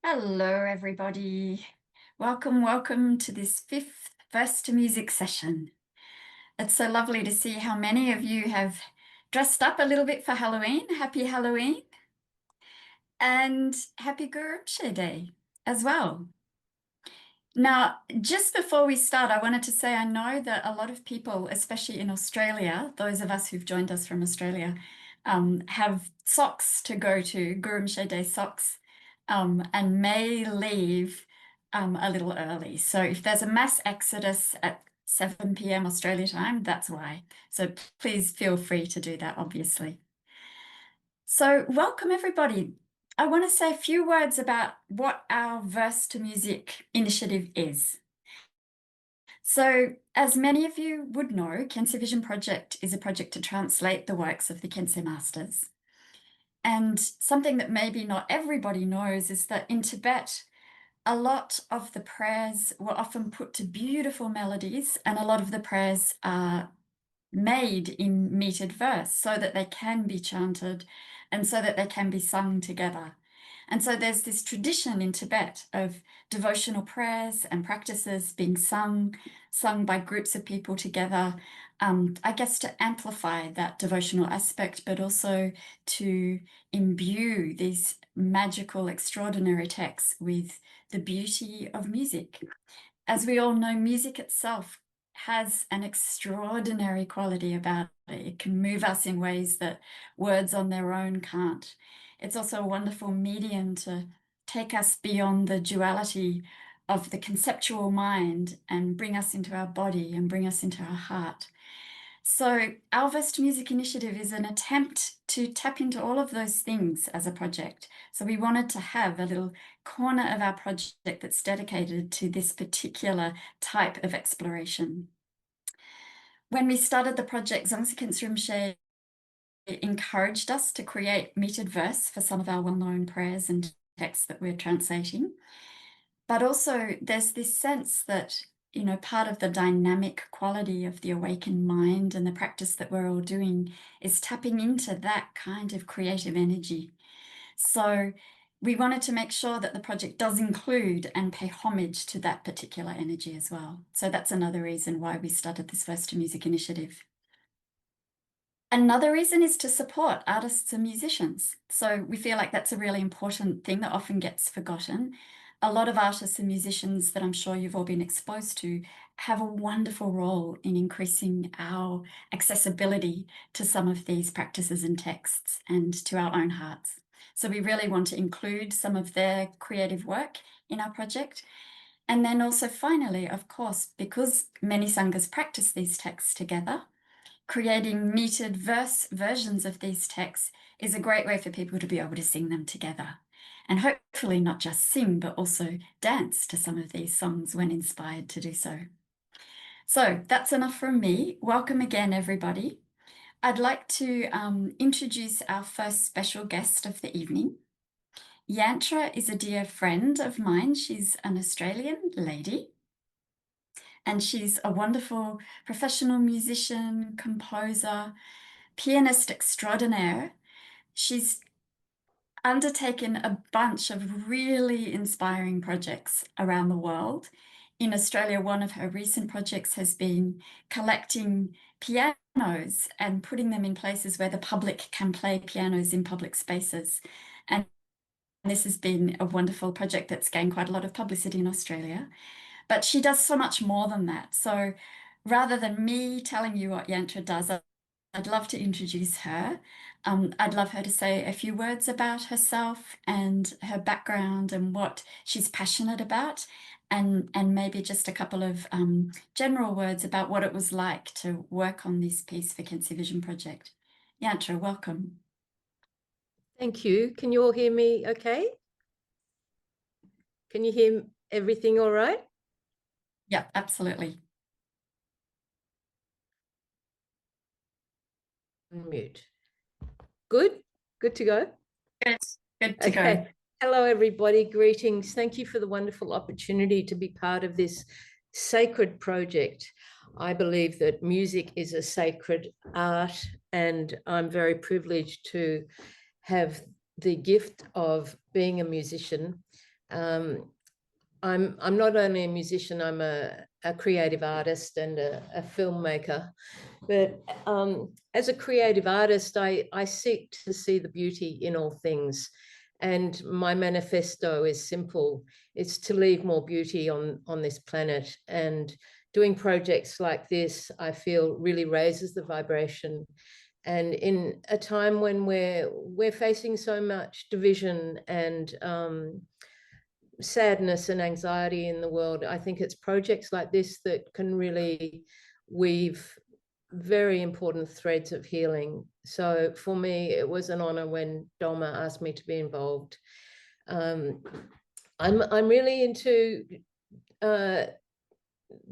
Hello, everybody. Welcome to this fifth Verse to Music session. It's so lovely to see how many of you have dressed up a little bit for Halloween. Happy Halloween and happy Guru Rinpoche Day as well. Now, just before we start, I wanted to say I know that a lot of people, especially in Australia, those of us who've joined us from Australia, have socks to go to, Guru Rinpoche Day socks, and may leave a little early. So if there's a mass exodus at 7 p.m. Australia time, that's why. So please feel free to do that, obviously. So welcome, everybody. I want to say a few words about what our Verse to Music initiative is. So, as many of you would know, Khyentse Vision Project is a project to translate the works of the Khyentse masters. And something that maybe not everybody knows is that in Tibet, a lot of the prayers were often put to beautiful melodies, and a lot of the prayers are made in metered verse so that they can be chanted and so that they can be sung together. And so there's this tradition in Tibet of devotional prayers and practices being sung by groups of people together, I guess to amplify that devotional aspect, but also to imbue these magical, extraordinary texts with the beauty of music. As we all know, music itself has an extraordinary quality about it. It can move us in ways that words on their own can't. It's also a wonderful medium to take us beyond the duality of the conceptual mind and bring us into our body and bring us into our heart. So our Verse to Music initiative is an attempt to tap into all of those things as a project. So we wanted to have a little corner of our project that's dedicated to this particular type of exploration. When we started the project, Dzongse Khyentse Rinpoche encouraged us to create metered verse for some of our well-known prayers and texts that we're translating. But also there's this sense that, you know, part of the dynamic quality of the awakened mind and the practice that we're all doing is tapping into that kind of creative energy. So we wanted to make sure that the project does include and pay homage to that particular energy as well. So that's another reason why we started this Verse to Music initiative. Another reason is to support artists and musicians. So we feel like that's a really important thing that often gets forgotten. A lot of artists and musicians that I'm sure you've all been exposed to have a wonderful role in increasing our accessibility to some of these practices and texts and to our own hearts. So we really want to include some of their creative work in our project. And then also finally, of course, because many sanghas practice these texts together, creating metered verse versions of these texts is a great way for people to be able to sing them together. And hopefully not just sing, but also dance to some of these songs when inspired to do so. So that's enough from me. Welcome again, everybody. I'd like to introduce our first special guest of the evening. Yantra is a dear friend of mine. She's an Australian lady. And she's a wonderful professional musician, composer, pianist extraordinaire. She's undertaken a bunch of really inspiring projects around the world. In Australia, one of her recent projects has been collecting pianos and putting them in places where the public can play pianos in public spaces. And this has been a wonderful project that's gained quite a lot of publicity in Australia. But she does so much more than that. So rather than me telling you what Yantra does, I'd love to introduce her. I'd love her to say a few words about herself and her background and what she's passionate about, and maybe just a couple of general words about what it was like to work on this piece for Khyentse Vision Project. Yantra, welcome. Thank you. Can you all hear me okay? Can you hear everything all right? Yeah, absolutely. Unmute. Good to go? Good to go. Hello, everybody. Greetings. Thank you for the wonderful opportunity to be part of this sacred project. I believe that music is a sacred art, and I'm very privileged to have the gift of being a musician I'm not only a musician, I'm a creative artist and a filmmaker. But as a creative artist, I seek to see the beauty in all things. And my manifesto is simple. It's to leave more beauty on this planet. And doing projects like this, I feel, really raises the vibration. And in a time when we're facing so much division and sadness and anxiety in the world, I think it's projects like this that can really weave very important threads of healing. So for me, it was an honor when Dharma asked me to be involved. I'm really into the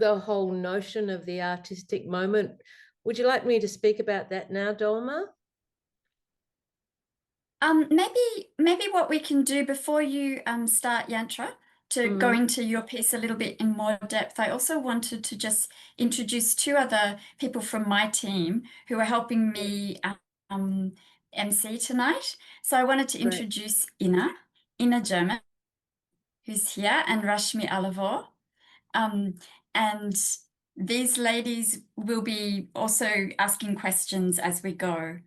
whole notion of the artistic moment. Would you like me to speak about that now, Dharma? Maybe what we can do before you start Yantra, to go into your piece a little bit in more depth, I also wanted to just introduce two other people from my team who are helping me MC tonight. So I wanted to introduce Ina German, who's here, and Rashmi Alavor. And these ladies will be also asking questions as we go.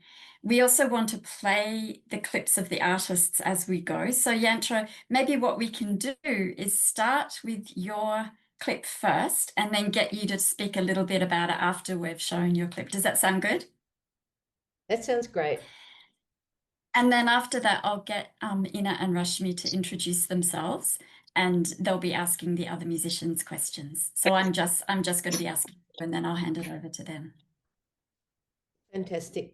We also want to play the clips of the artists as we go. So Yantra, maybe what we can do is start with your clip first and then get you to speak a little bit about it after we've shown your clip. Does that sound good? That sounds great. And then after that, I'll get Ina and Rashmi to introduce themselves, and they'll be asking the other musicians questions. So I'm just going to be asking, and then I'll hand it over to them. Fantastic.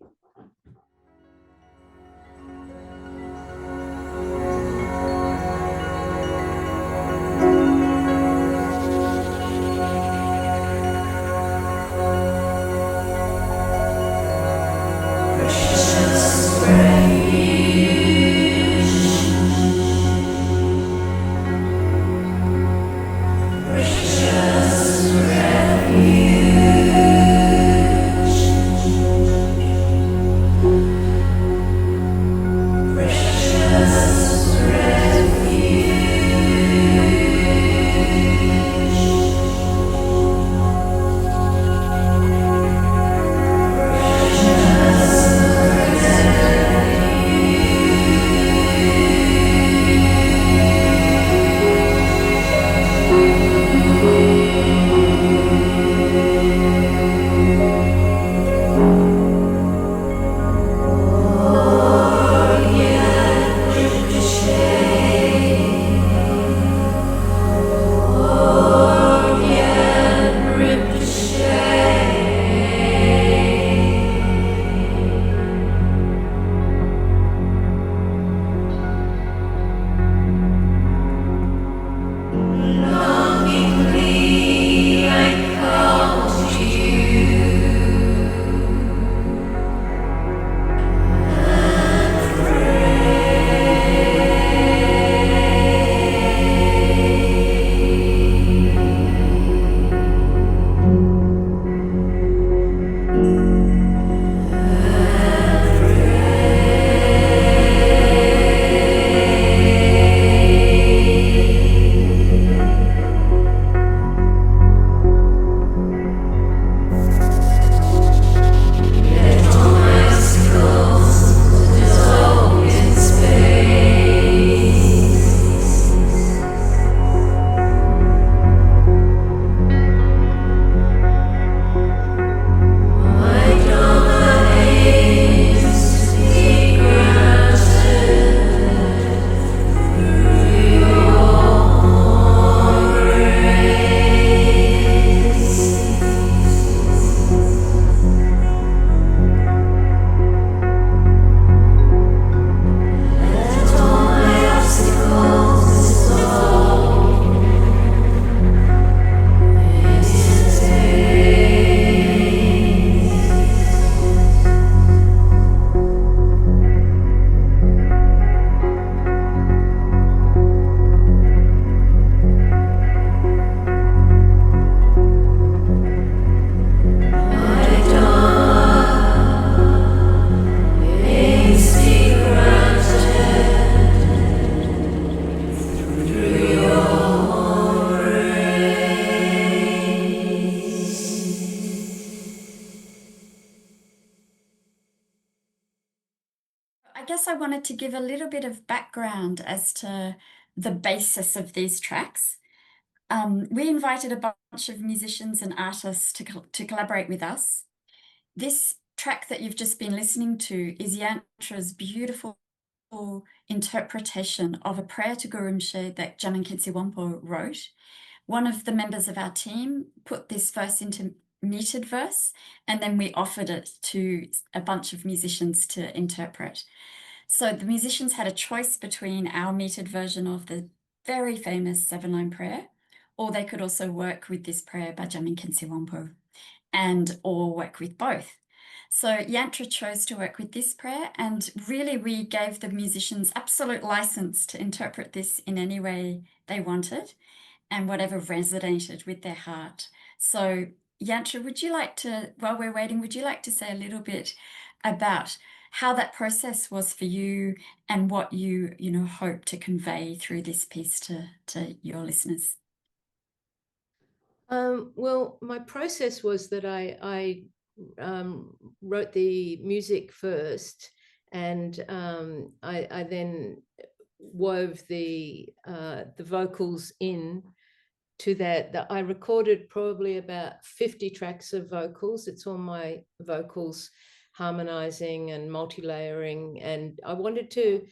wanted to give a little bit of background as to the basis of these tracks. We invited a bunch of musicians and artists to collaborate with us. This track that you've just been listening to is Yantra's beautiful interpretation of a prayer to Guru Rinpoche that Jamyang Khyentse Wangpo wrote. One of the members of our team put this verse into metered verse, and then we offered it to a bunch of musicians to interpret. So the musicians had a choice between our metered version of the very famous 7-line prayer, or they could also work with this prayer by Jamyang Khyentse Wangpo, or work with both. So Yantra chose to work with this prayer, and really we gave the musicians absolute license to interpret this in any way they wanted and whatever resonated with their heart. So Yantra, would you like to, while we're waiting, would you like to say a little bit about how that process was for you and what you hope to convey through this piece to your listeners? Well, my process was that I wrote the music first, and I then wove the vocals in to that. I recorded probably about 50 tracks of vocals. It's all my vocals harmonizing and multi-layering, and I wanted to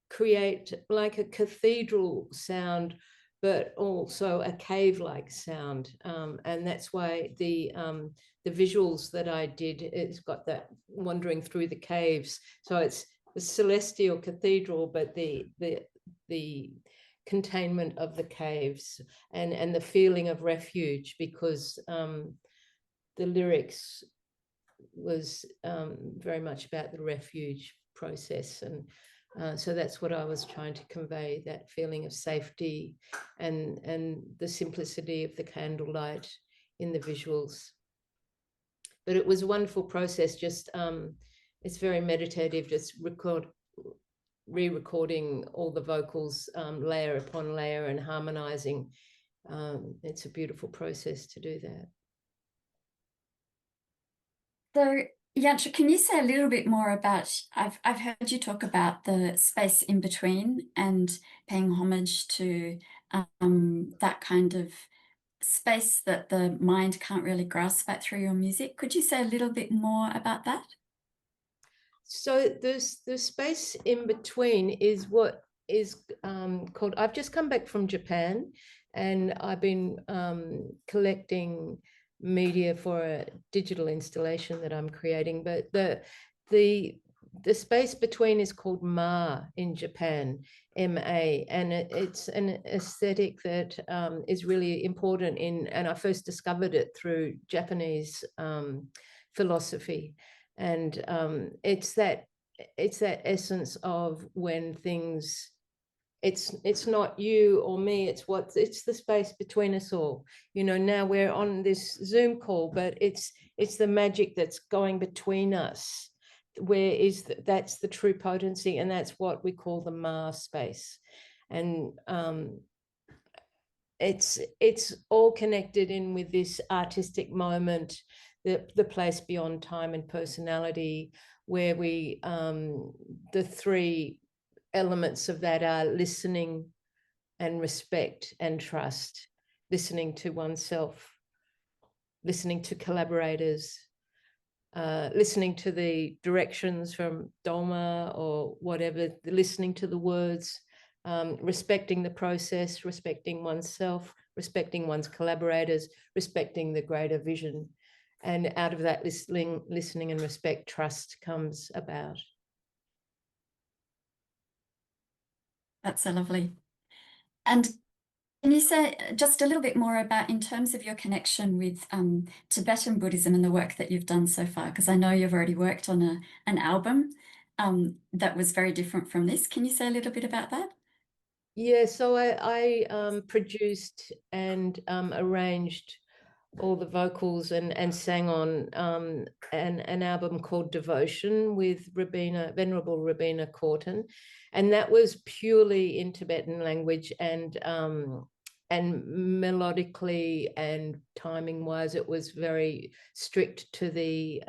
create like a cathedral sound, but also a cave-like sound, and that's why the visuals that I did, it's got that wandering through the caves. So it's the celestial cathedral, but the containment of the caves and the feeling of refuge, because the lyrics was very much about the refuge process, and so that's what I was trying to convey, that feeling of safety and the simplicity of the candlelight in the visuals. But it was a wonderful process. Just it's very meditative, just re-recording all the vocals layer upon layer and harmonizing. It's a beautiful process to do that. So Yantra, can you say a little bit more about, I've heard you talk about the space in between and paying homage to that kind of space that the mind can't really grasp at through your music. Could you say a little bit more about that? So the space in between is what is called, I've just come back from Japan, and I've been collecting media for a digital installation that I'm creating, but the space between is called Ma in Japan, M-A, and it's an aesthetic that is really important and I first discovered it through Japanese philosophy. And it's that essence of when things, it's not you or me, it's the space between us all. Now we're on this Zoom call, but it's the magic that's going between us, where that's the true potency, and that's what we call the Ma space. And it's all connected in with this artistic moment, the place beyond time and personality, where we the three elements of that are listening and respect and trust, listening to oneself, listening to collaborators, listening to the directions from Dharma or whatever, listening to the words, respecting the process, respecting oneself, respecting one's collaborators, respecting the greater vision. And out of that listening and respect, trust comes about. That's so lovely. And can you say just a little bit more about, in terms of your connection with Tibetan Buddhism and the work that you've done so far? Because I know you've already worked on an album that was very different from this. Can you say a little bit about that? Yeah, so I produced and arranged all the vocals and sang on an album called Devotion with Venerable Rabina Corton, and that was purely in Tibetan language, and melodically and timing wise it was very strict to the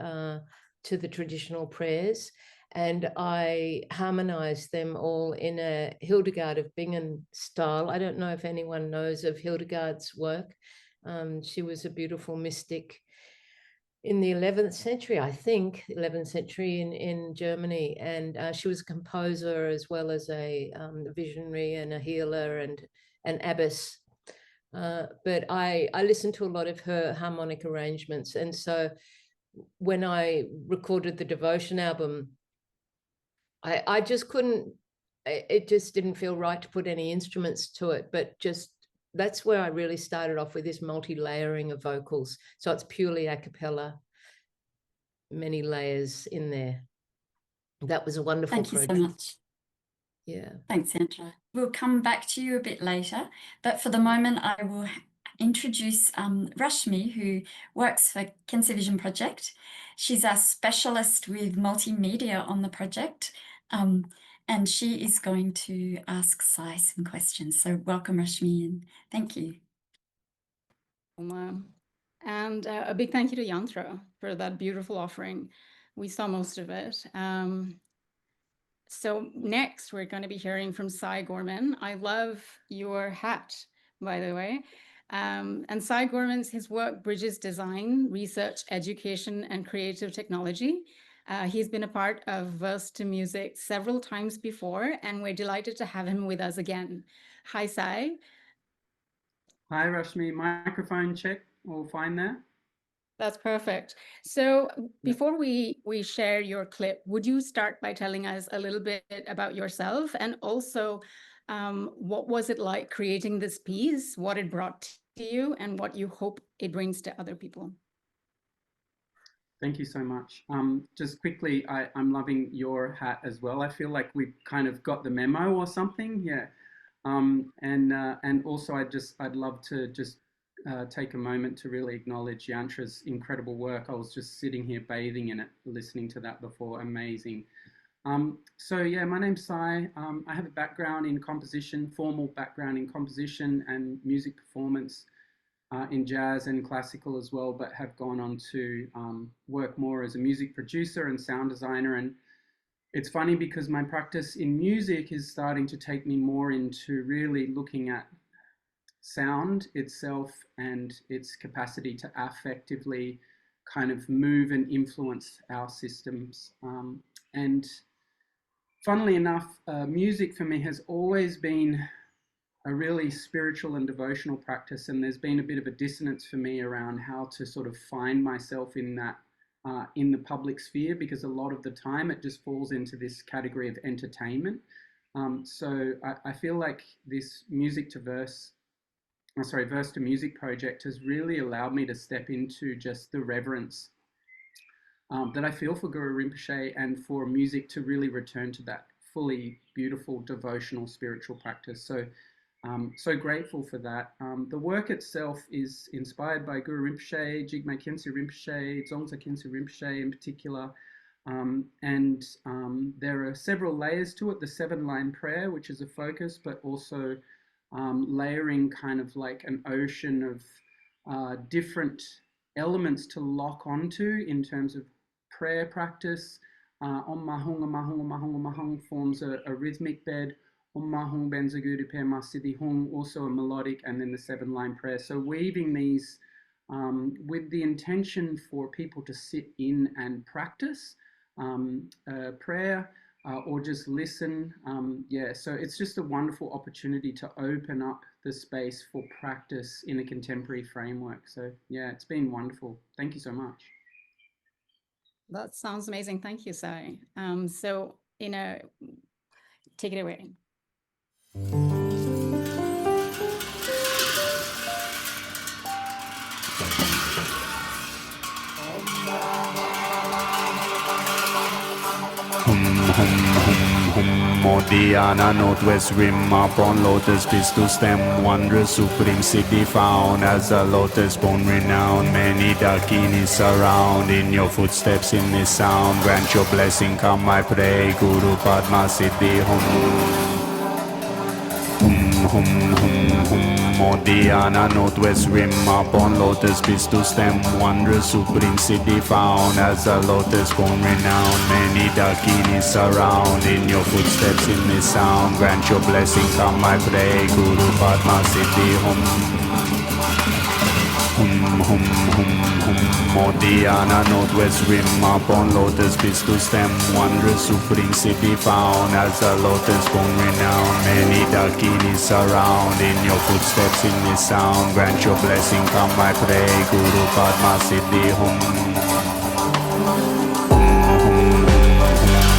traditional prayers. and I harmonized them all in a Hildegard of Bingen style. I don't know if anyone knows of Hildegard's work. She was a beautiful mystic in the 11th century, I think, 11th century in Germany. And she was a composer as well as a visionary and a healer and an abbess. But I listened to a lot of her harmonic arrangements. And so when I recorded the Devotion album, I just couldn't, it just didn't feel right to put any instruments to it, but just that's where I really started off with this multi-layering of vocals. So it's purely a cappella, many layers in there. That was a wonderful Thank you project. so much. Yeah. Thanks, Yantra. We'll come back to you a bit later, but for the moment, I will introduce Rashmi, who works for Cancer Vision Project. She's our specialist with multimedia on the project, and she is going to ask Sai some questions. So welcome, Rashmi, and thank you. And a big thank you to Yantra for that beautiful offering. We saw most of it. So next, we're going to be hearing from Sai Gorman. I love your hat, by the way. And Sai Gorman's, his work bridges design, research, education, and creative technology. He's been a part of Verse to Music several times before, and we're delighted to have him with us again. Hi, Sai. Hi, Rashmi. Microphone check. All fine there? That's perfect. So before we share your clip, would you start by telling us a little bit about yourself, and also what was it like creating this piece, what it brought to you, and what you hope it brings to other people? Thank you so much. Just quickly, I'm loving your hat as well. I feel like we've kind of got the memo or something. Yeah. And also I'd love to just take a moment to really acknowledge Yantra's incredible work. I was just sitting here bathing in it, listening to that before. Amazing. So yeah, my name's Sai. I have a background in composition, formal background in composition and music performance in jazz and classical as well, but have gone on to work more as a music producer and sound designer. And it's funny because my practice in music is starting to take me more into really looking at sound itself and its capacity to affectively kind of move and influence our systems. And funnily enough, music for me has always been a really spiritual and devotional practice, and there's been a bit of a dissonance for me around how to sort of find myself in that in the public sphere, because a lot of the time it just falls into this category of entertainment. So I feel like this Verse to Music project has really allowed me to step into just the reverence that I feel for Guru Rinpoche, and for music to really return to that fully beautiful devotional spiritual practice. So so grateful for that. The work itself is inspired by Guru Rinpoche, Jigme Khyentse Rinpoche, Dzongsa Khyentse Rinpoche in particular. And there are several layers to it. The 7-line prayer, which is a focus, but also layering kind of like an ocean of different elements to lock onto in terms of prayer practice. Om Mahung, Om Mahung, Om Mahung, Om Mahung forms a rhythmic bed. Om Mahung Benzagudi Pema Siddhi Hung, also a melodic, and then the 7-line prayer. So weaving these with the intention for people to sit in and practice prayer or just listen. Yeah, so it's just a wonderful opportunity to open up the space for practice in a contemporary framework. So yeah, it's been wonderful. Thank you so much. That sounds amazing. Thank you, Sai. So, take it away. Modiana, northwest rim upon lotus pistil stem, wondrous supreme city found as a lotus bone renowned. Many dakinis surround in your footsteps in this sound. Grant your blessing, come I pray, Guru Padma Siddhi Hum. Hum hum hum Modiana, northwest rim, up on lotus, pistil stem, wondrous supreme city found as a lotus born renowned. Many dakinis surround in your footsteps in this sound. Grant your blessing, come I pray, Guru Padma Siddhi Modiana, northwest rim, up on lotus, pistil stem, wondrous supreme city found as a lotus born renowned. Many dakinis surround in your footsteps in this sound. Grant your blessing, come I pray, Guru Padma Siddhi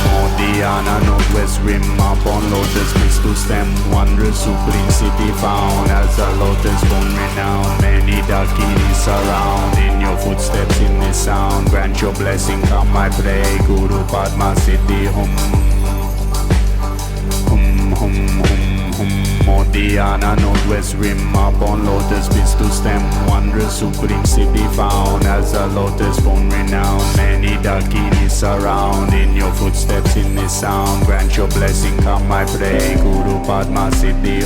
Modiana, northwest rim, up on lotus, pistil stem, wondrous supreme city found as a lotus born renowned. Many dakinis surround in your footsteps in this sound. Grant your blessing, come I pray, Guru Padma Siddhi Modiana, northwest rim, up on lotus, pistil stem, wondrous supreme city found as a lotus born renowned. Many dakinis surround in your footsteps in this sound. Grant your blessing, come I pray, Guru Padma Siddhi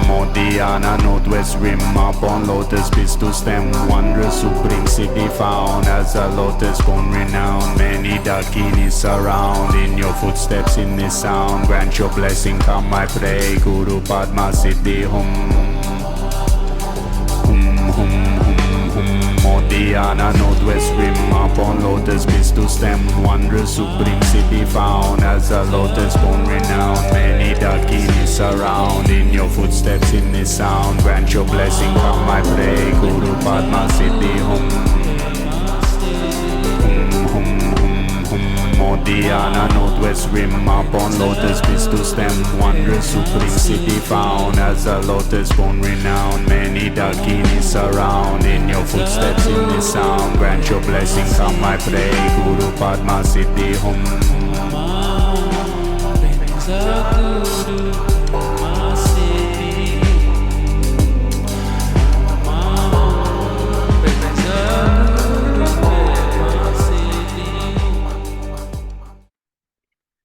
Modiana, northwest rim, up on lotus, pistil stem, wondrous supreme city found as a lotus born renowned. Many dakinis surround in your footsteps in this sound. Grant your blessing, come I pray, Guru Padma Siddhi Modiana, northwest rim, up on lotus, pistil stem, wondrous supreme city found as a lotus born renowned. Many dakinis surround in your footsteps in this sound. Grant your blessing, come I pray, Guru Padma Siddhi Modiana, northwest rim, up on lotus, pistil stem, wondrous supreme city found as a lotus born renowned. Many dakinis surround in your footsteps in this sound. Grant your blessing, come I pray, Guru Padma Siddhi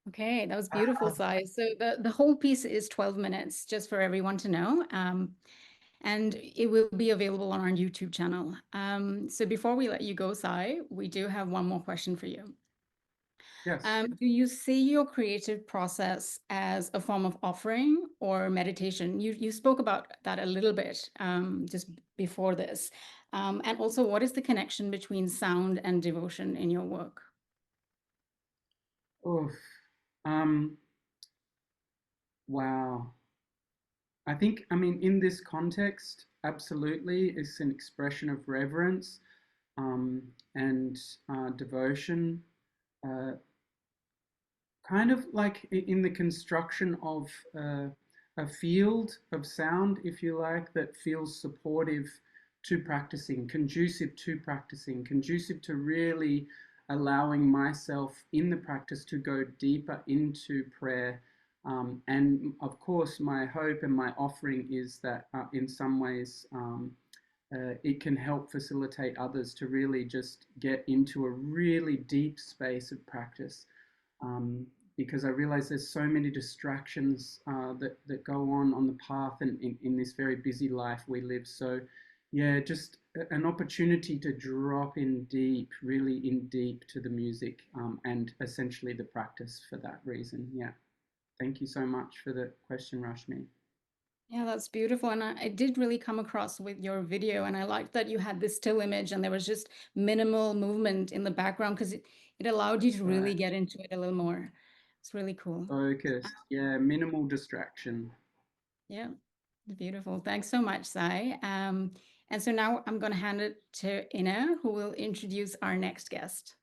Okay, that was beautiful, Sai. So the whole piece is 12 minutes, just for everyone to know. And it will be available on our YouTube channel. So before we let you go, Sai, we do have one more question for you. Yes. Do you see your creative process as a form of offering or meditation? You spoke about that a little bit just before this. And also, what is the connection between sound and devotion in your work? Oof. Wow. I think, I mean, in this context, absolutely, it's an expression of reverence and devotion, kind of like in the construction of a field of sound, if you like, that feels supportive to practicing, conducive to really allowing myself in the practice to go deeper into prayer. And of course, my hope and my offering is that in some ways it can help facilitate others to really just get into a really deep space of practice. Because I realize there's so many distractions that go on the path and in this very busy life we live. So yeah, just an opportunity to drop in deep, really in deep to the music and essentially the practice for that reason. Yeah. Thank you so much for the question, Rashmi. Yeah, that's beautiful. And I did really come across with your video, and I liked that you had this still image and there was just minimal movement in the background because it allowed you to really get into it a little more. It's really cool. Focused. Yeah, minimal distraction. Yeah, beautiful. Thanks so much, Sai. And so now I'm going to hand it to Ina, who will introduce our next guest.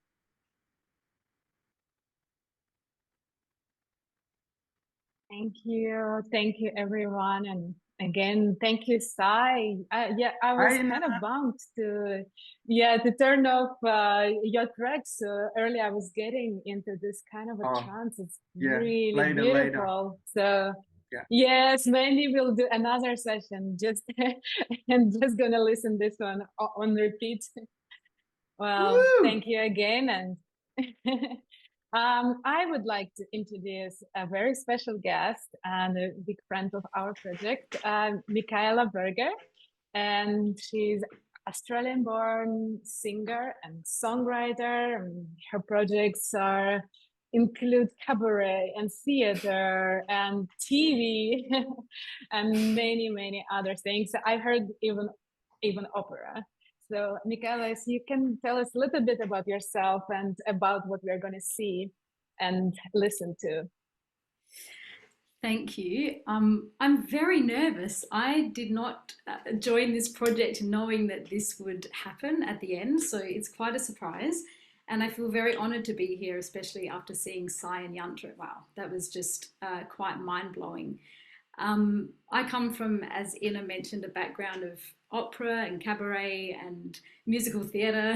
Thank you everyone, and again, thank you, Sai. Yeah, I was kind of bummed to turn off your tracks. Earlier, I was getting into this kind of a trance. It's really beautiful. So yes, maybe we'll do another session. Just and just gonna listen this one on repeat. Well, thank you again, and I would like to introduce a very special guest and a big friend of our project, Michaela Burger. And she's Australian-born singer and songwriter. And her projects include cabaret and theater and TV and many, many other things. I heard even opera. So, Michaela, if you can tell us a little bit about yourself and about what we're going to see and listen to. Thank you. I'm very nervous. I did not join this project knowing that this would happen at the end, so it's quite a surprise. And I feel very honored to be here, especially after seeing Sai and Yantra. Wow, that was just quite mind-blowing. I come from, as Ina mentioned, a background of opera and cabaret and musical theatre,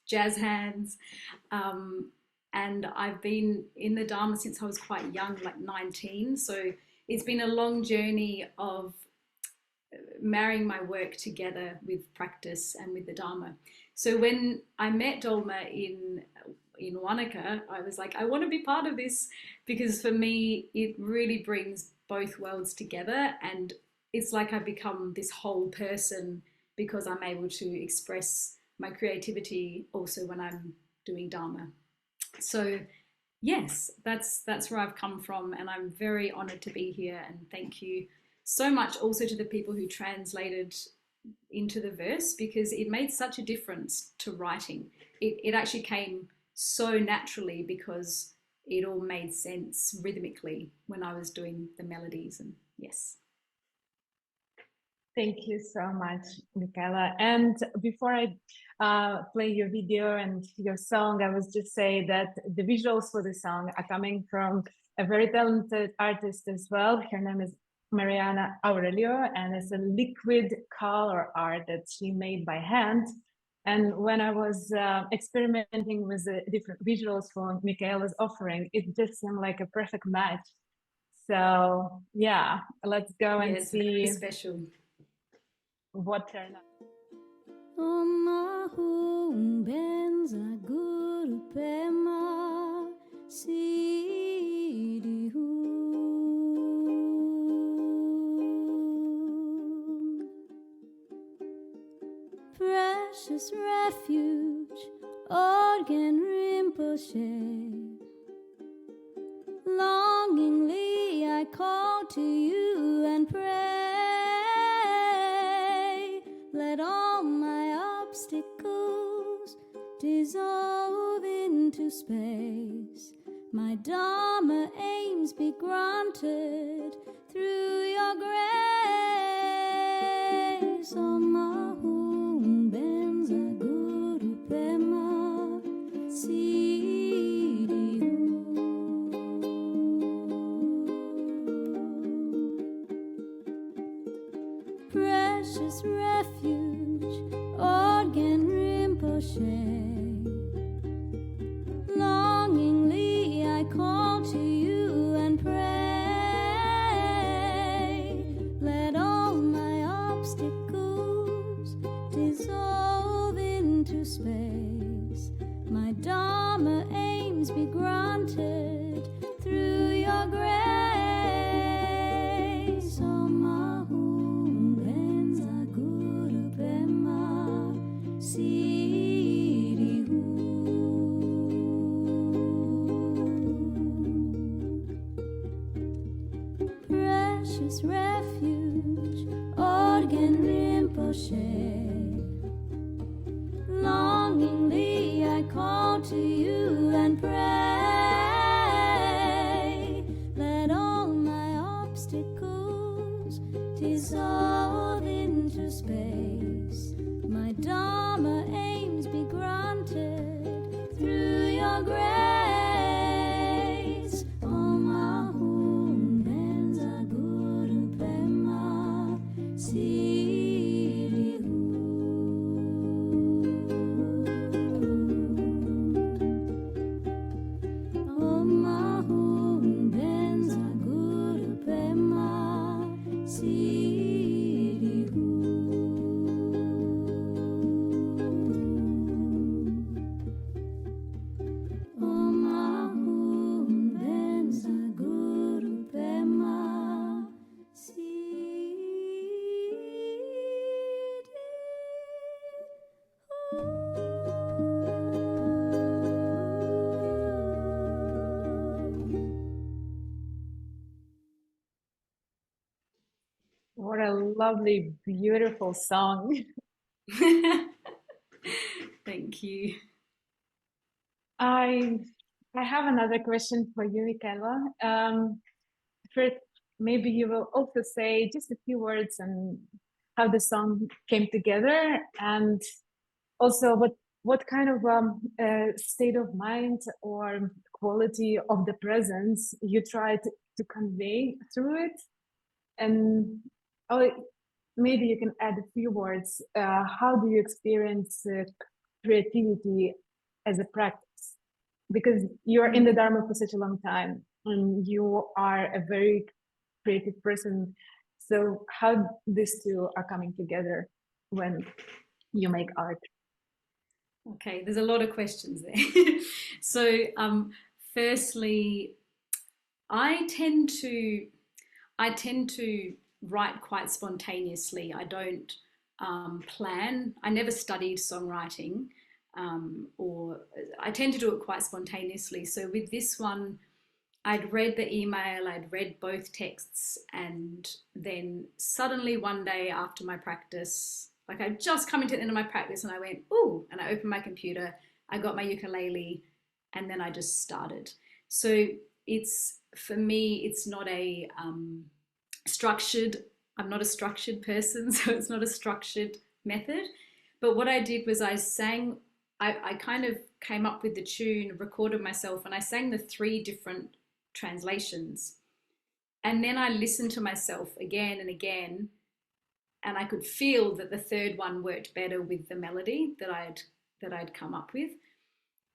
jazz hands. And I've been in the Dharma since I was quite young, like 19. So it's been a long journey of marrying my work together with practice and with the Dharma. So when I met Dolma in Wanaka, I was like, I want to be part of this, because for me, it really brings both worlds together. And it's like I've become this whole person because I'm able to express my creativity also when I'm doing Dharma. So yes, that's where I've come from, and I'm very honored to be here. And thank you so much also to the people who translated into the verse, because it made such a difference to writing. It actually came so naturally because it all made sense rhythmically when I was doing the melodies. And yes. Thank you so much, Michaela. And before I play your video and your song, I was just say that the visuals for the song are coming from a very talented artist as well. Her name is Mariana Aurelio, and it's a liquid color art that she made by hand. And when I was experimenting with the different visuals for Michaela's offering, it just seemed like a perfect match. So yeah, let's go and see. Very special. What turned out. Om Ahum Benza Guru Pema Siddhi Hum. Precious refuge, Organ Rinpoche. Longingly I call to you and pray. Let all my obstacles dissolve into space. My Dharma aims be granted through your grace. Om Ahum Benza Guru Pema Siddhi Hum. Precious refuge, Organ Rinpoche. Longingly I call to you and pray. Let all my obstacles dissolve into space. My Dharma aims be granted through your grace. Om Ahum Benza Guru Pema Siddhi Hum. Precious refuge, Organ Rinpoche. Longingly I call to you and pray. Let all my obstacles dissolve into space. My Dharma aims be granted through your grace. Om Ahum Benza Guru Pema Siddhi Hum. Om Ahum Benza Guru Pema Siddhi Hum. What a lovely, beautiful song. Thank you. I have another question for you, Michaela. First, maybe you will also say just a few words on how the song came together, and also what kind of state of mind or quality of the presence you tried to convey through it. And maybe you can add a few words. How do you experience creativity as a practice? Because you're in the Dharma for such a long time, and you are a very creative person. So how these two are coming together when you make art? Okay, there's a lot of questions there. So, firstly, I tend to write quite spontaneously. I don't plan. I never studied songwriting, or I tend to do it quite spontaneously. So with this one, I'd read the email, I'd read both texts, and then suddenly one day after my practice, like I'd just come into the end of my practice and I went, ooh, and I opened my computer, I got my ukulele, and then I just started. So it's, for me, it's not a structured, I'm not a structured person, so it's not a structured method. But what I did was I sang, I kind of came up with the tune, recorded myself, and I sang the 3 different translations. And then I listened to myself again and again, and I could feel that the 3rd one worked better with the melody that I'd come up with.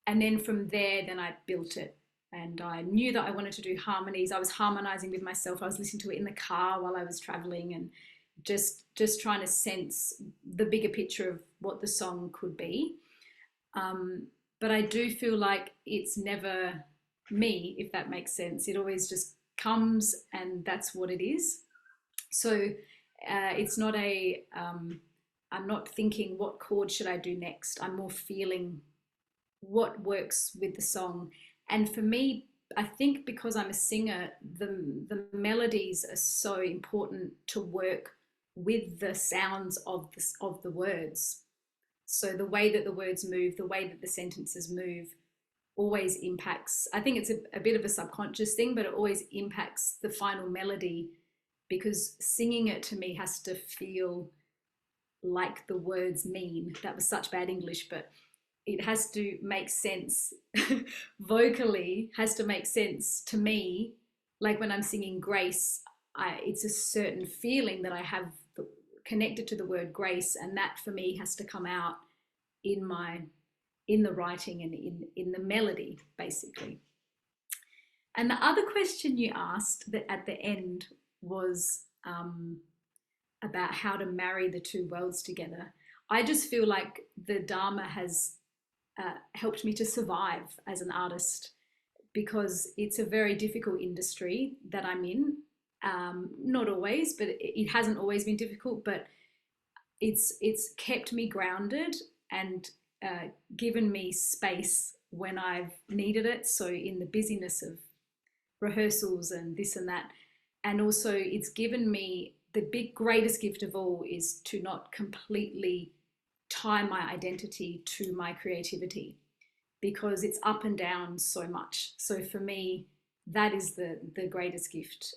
And then from there, then I built it. And I knew that I wanted to do harmonies. I was harmonizing with myself. I was listening to it in the car while I was traveling, and just trying to sense the bigger picture of what the song could be. But I do feel like it's never me, if that makes sense. It always just comes, and that's what it is. So it's not a, I'm not thinking what chord should I do next. I'm more feeling what works with the song. And for me, I think because I'm a singer, the melodies are so important to work with the sounds of the words. So the way that the words move, the way that the sentences move always impacts, I think it's a bit of a subconscious thing, but it always impacts the final melody, because singing it to me has to feel like the words mean. That was such bad English, but it has to make sense vocally, has to make sense to me. Like when I'm singing grace, it's a certain feeling that I have connected to the word grace, and that for me has to come out in the writing and in the melody, basically. And the other question you asked that at the end was about how to marry the 2 worlds together. I just feel like the Dharma has helped me to survive as an artist, because it's a very difficult industry that I'm in. Not always, but it hasn't always been difficult, but it's kept me grounded and given me space when I've needed it. So in the busyness of rehearsals and this and that, and also it's given me the greatest gift of all is to not completely tie my identity to my creativity, because it's up and down so much. So for me, that is the greatest gift,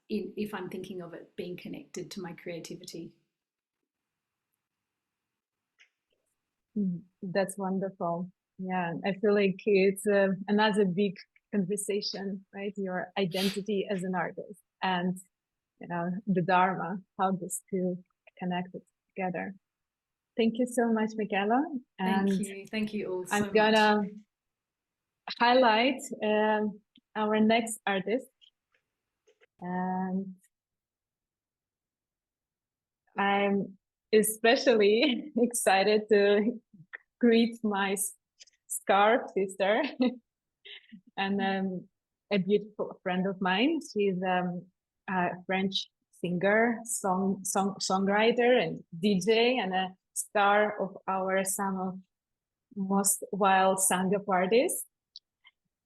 if I'm thinking of it being connected to my creativity. That's wonderful. Yeah, I feel like it's another big conversation, right? Your identity as an artist and, you know, the Dharma, how these 2 connected together. Thank you so much, Michaela. And thank you all so I'm gonna highlight our next artist, and I'm especially excited to greet my scarf sister and a beautiful friend of mine. She's a French singer, songwriter, and DJ, and a star of our some most wild sangha parties.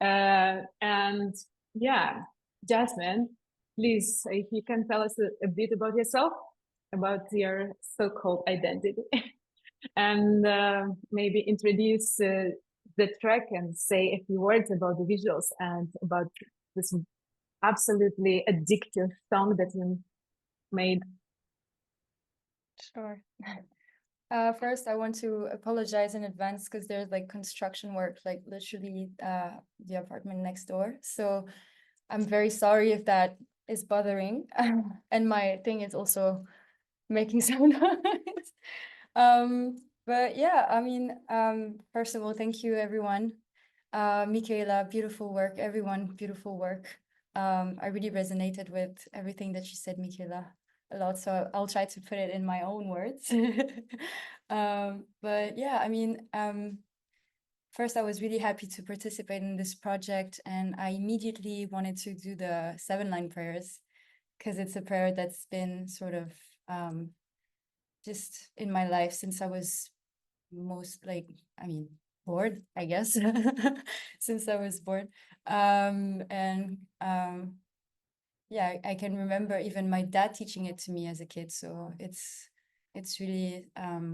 And yeah, jasmïn, please, if you can tell us a bit about yourself, about your so-called identity, and maybe introduce the track and say a few words about the visuals and about this absolutely addictive song that you made. Sure. First, I want to apologize in advance because there's like construction work, like literally the apartment next door. So I'm very sorry if that is bothering. And my thing is also making some noise. But yeah, I mean, first of all, thank you, everyone. Michaela, beautiful work. Everyone, beautiful work. I really resonated with everything that you said, Michaela, a lot. So I'll try to put it in my own words. But yeah, I mean, first, I was really happy to participate in this project, and I immediately wanted to do the 7-line prayers because it's a prayer that's been sort of just in my life since I was bored, I guess, since I was born. Yeah, I can remember even my dad teaching it to me as a kid. So it's really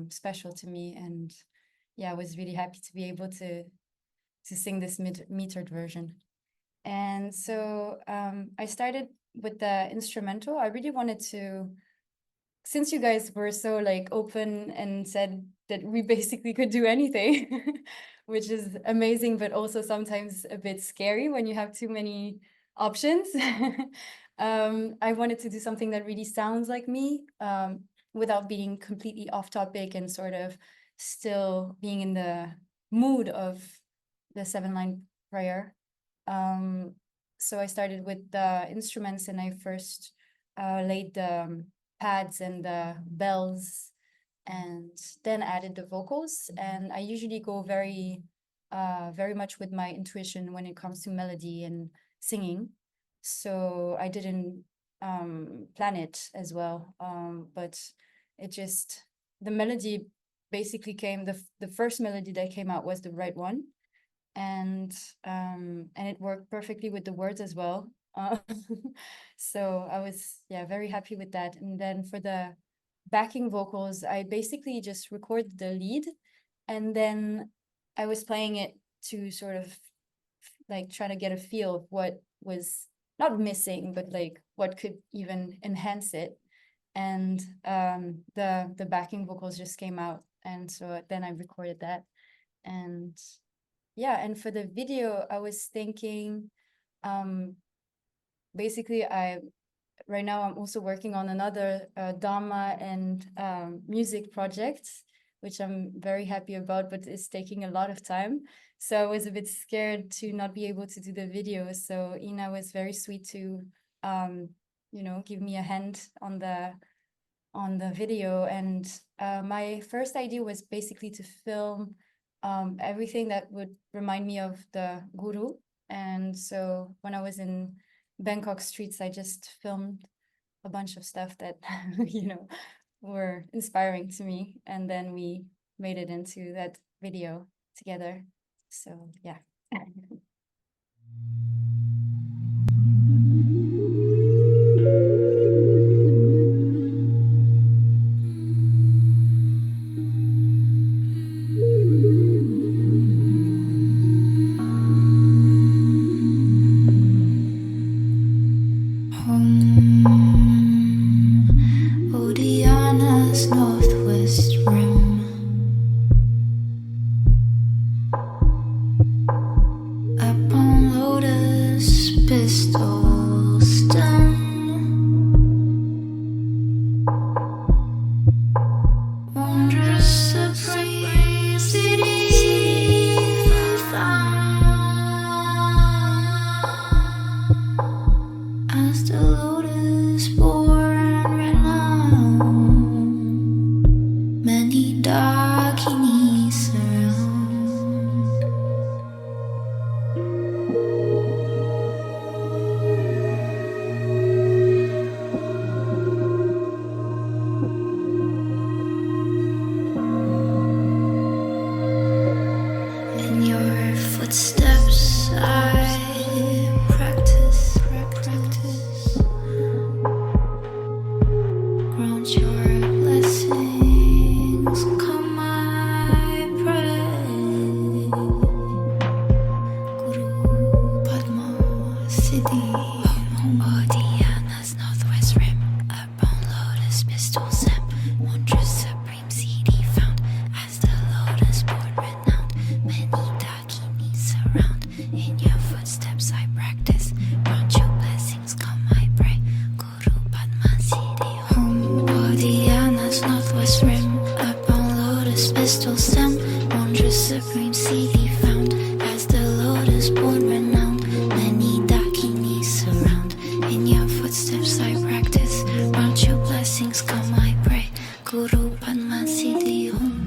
special to me. And yeah, I was really happy to be able to sing this metered version. And so I started with the instrumental. I really wanted to, since you guys were so like open and said that we basically could do anything, which is amazing, but also sometimes a bit scary when you have too many options. I wanted to do something that really sounds like me, without being completely off topic and sort of still being in the mood of the 7-line prayer. So I started with the instruments, and I first laid the pads and the bells, and then added the vocals. And I usually go very much with my intuition when it comes to melody and singing. So I didn't plan it as well, but it just, the melody basically came, the first melody that came out was the right one, and it worked perfectly with the words as well. So I was very happy with that. And then for the backing vocals, I basically just recorded the lead, and then I was playing it to sort of like try to get a feel of what was not missing, but like what could even enhance it. And the backing vocals just came out, and so then I recorded that. And yeah, and for the video, I was thinking, basically right now I'm also working on another Dharma and music project, which I'm very happy about, but it's taking a lot of time. So I was a bit scared to not be able to do the video. So Ina was very sweet to, give me a hand on the video. And my first idea was basically to film everything that would remind me of the Guru. And so when I was in Bangkok streets, I just filmed a bunch of stuff that, were inspiring to me. And then we made it into that video together. So, yeah. Northwest rim, upon lotus pistol stem, wondrous supreme city found, as the lotus born renowned, many dakinis surround. In your footsteps I practice, lives I practice. Grant your blessings, come I pray. Guru Padmasambhava Om.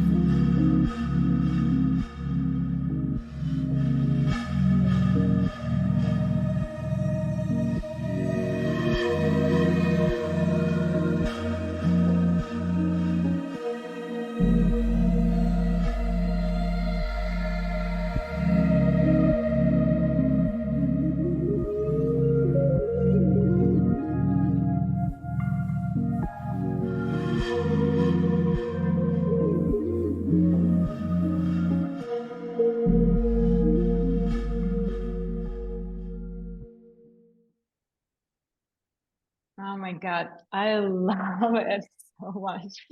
Oh my God, I love it so much.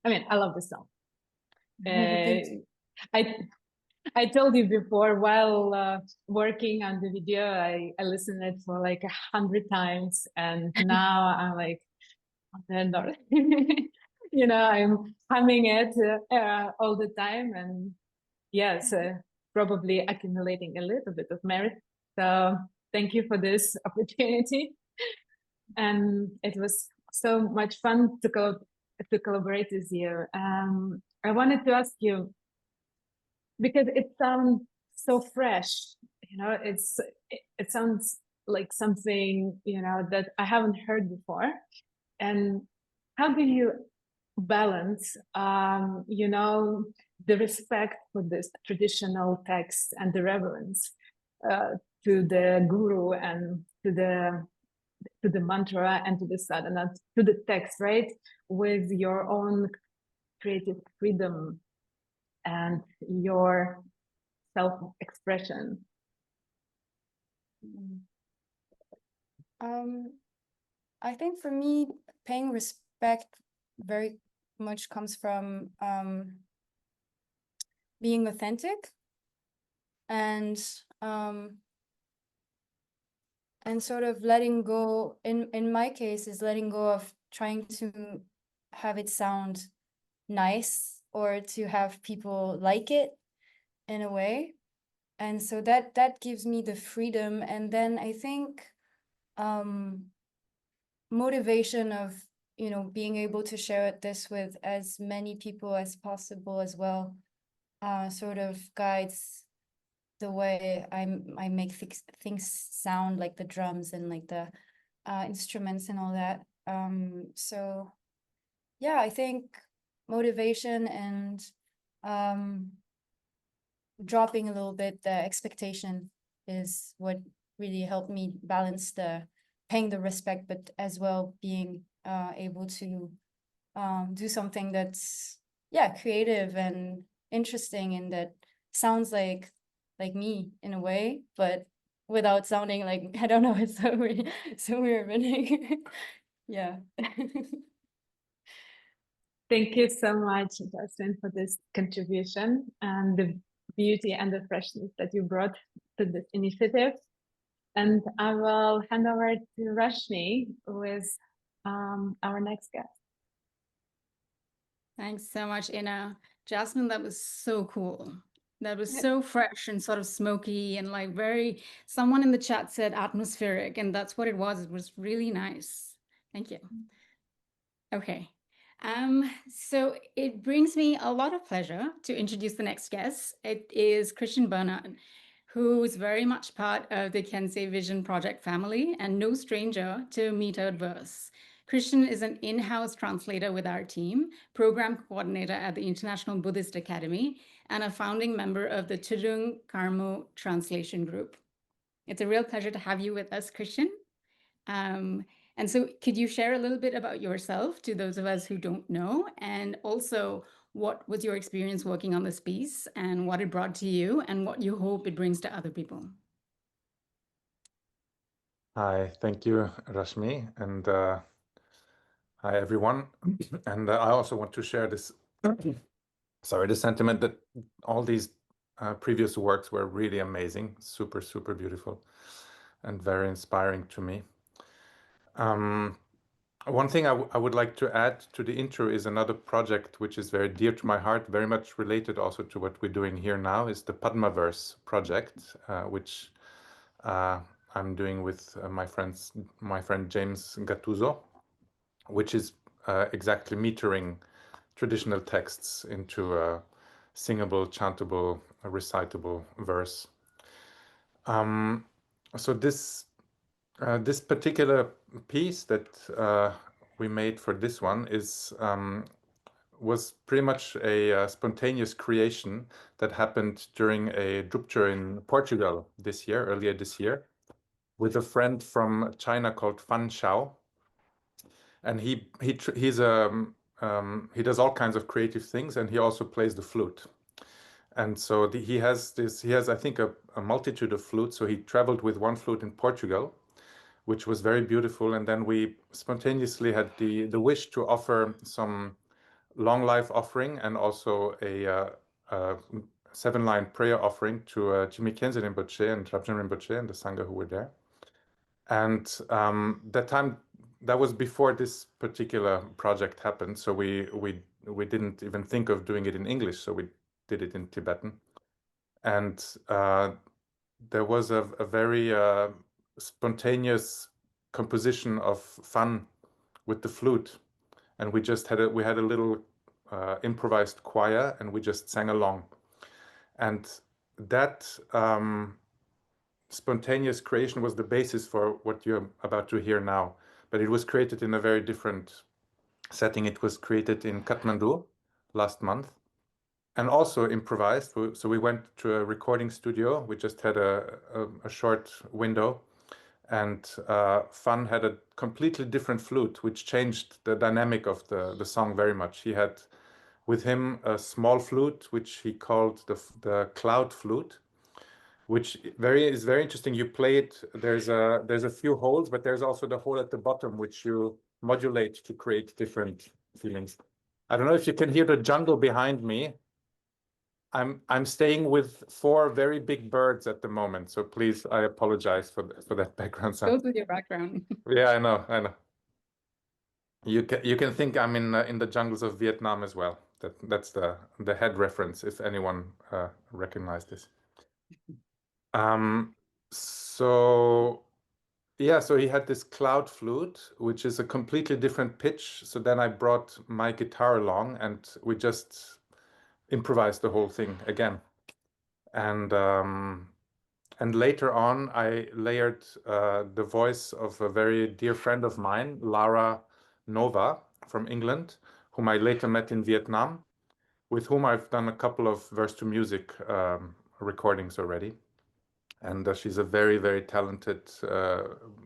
I mean, I love the song. Thank you. I told you before, while working on the video, I listened it for like 100 times, and now I'm like, you know, I'm humming it all the time, and yes, probably accumulating a little bit of merit. So thank you for this opportunity. And it was so much fun to collaborate with you. I wanted to ask you, because it sounds so fresh, you know, it sounds like something, you know, that I haven't heard before. And how do you balance, you know, the respect for this traditional text and the reverence to the guru and to the mantra and to the sadhana, to the text, right? With your own creative freedom and your self-expression. I think for me, paying respect very much comes from being authentic and sort of letting go, in my case, is letting go of trying to have it sound nice or to have people like it in a way. And so that gives me the freedom. And then I think motivation of, you know, being able to share this with as many people as possible as well, sort of guides the way I make things sound, like the drums and like the instruments and all that. So yeah, I think motivation and dropping a little bit the expectation is what really helped me balance the paying the respect, but as well being able to do something that's creative and interesting and that sounds like me in a way, but without sounding like, I don't know, it's so weird, but yeah. Thank you so much, Jasmine, for this contribution and the beauty and the freshness that you brought to this initiative. And I will hand over to Rashmi with our next guest. Thanks so much, Ina. Jasmine, that was so cool. That was so fresh and sort of smoky and like someone in the chat said atmospheric, and that's what it was. It was really nice. Thank you. Okay. So it brings me a lot of pleasure to introduce the next guest. It is Christian Bernert, who is very much part of the Kensei Vision Project family and no stranger to Verse. Christian is an in-house translator with our team, program coordinator at the International Buddhist Academy, and a founding member of the Tötreng Tsal translation group. It's a real pleasure to have you with us, Christian. And so could you share a little bit about yourself to those of us who don't know, and also what was your experience working on this piece and what it brought to you and what you hope it brings to other people? Hi, thank you, Rashmi, and hi, everyone. And I also want to share this, the sentiment that all these previous works were really amazing, super, super beautiful, and very inspiring to me. One thing I would like to add to the intro is another project which is very dear to my heart, very much related also to what we're doing here now, is the Padmaverse project, which I'm doing with my friend James Gattuso, which is exactly metering traditional texts into a singable, chantable, recitable verse. So this particular piece that we made for this one was pretty much a spontaneous creation that happened during a rupture in Portugal earlier this year, with a friend from China called Fan Xiao, and he does all kinds of creative things, and he also plays the flute. And so he has I think a multitude of flutes. So he traveled with one flute in Portugal, which was very beautiful. And then we spontaneously had the wish to offer some long life offering and also a 7-line prayer offering to Jimmy Khyentse Rinpoche and Rabjen Rinpoche and the Sangha who were there. And that was before this particular project happened. So we didn't even think of doing it in English. So we did it in Tibetan. And there was a very spontaneous composition of fun with the flute. And we had a little improvised choir, and we just sang along. And that spontaneous creation was the basis for what you're about to hear now. But it was created in a very different setting. It was created in Kathmandu last month, and also improvised. So we went to a recording studio. We just had a short window, and Fan had a completely different flute, which changed the dynamic of the song very much. He had with him a small flute, which he called the cloud flute, which is very interesting. You play it, there's a few holes, but there's also the hole at the bottom, which you modulate to create different feelings. I don't know if you can hear the jungle behind me. I'm staying with 4 very big birds at the moment, so please, I apologize for that background sound. Goes with your background. Yeah, I know. You can think I'm in the jungles of Vietnam as well. That's the head reference, if anyone recognized this. So he had this cloud flute, which is a completely different pitch. So then I brought my guitar along, and we just improvised the whole thing again. And later on, I layered the voice of a very dear friend of mine, Lara Nova from England, whom I later met in Vietnam, with whom I've done a couple of verse to music recordings already. And she's a very, very talented,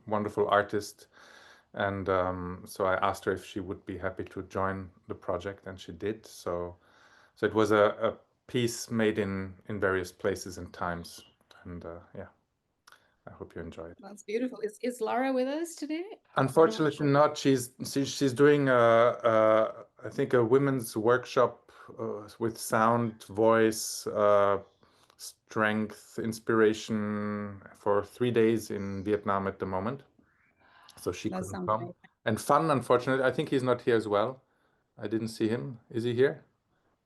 wonderful artist. And so I asked her if she would be happy to join the project, and she did. So it was a piece made in various places and times. And I hope you enjoy it. That's beautiful. Is Lara with us today? Unfortunately not. She's doing I think a women's workshop with sound, voice, strength, inspiration for 3 days in Vietnam at the moment. So she couldn't come. Great. And Fun, unfortunately, I think he's not here as well. I didn't see him. Is he here?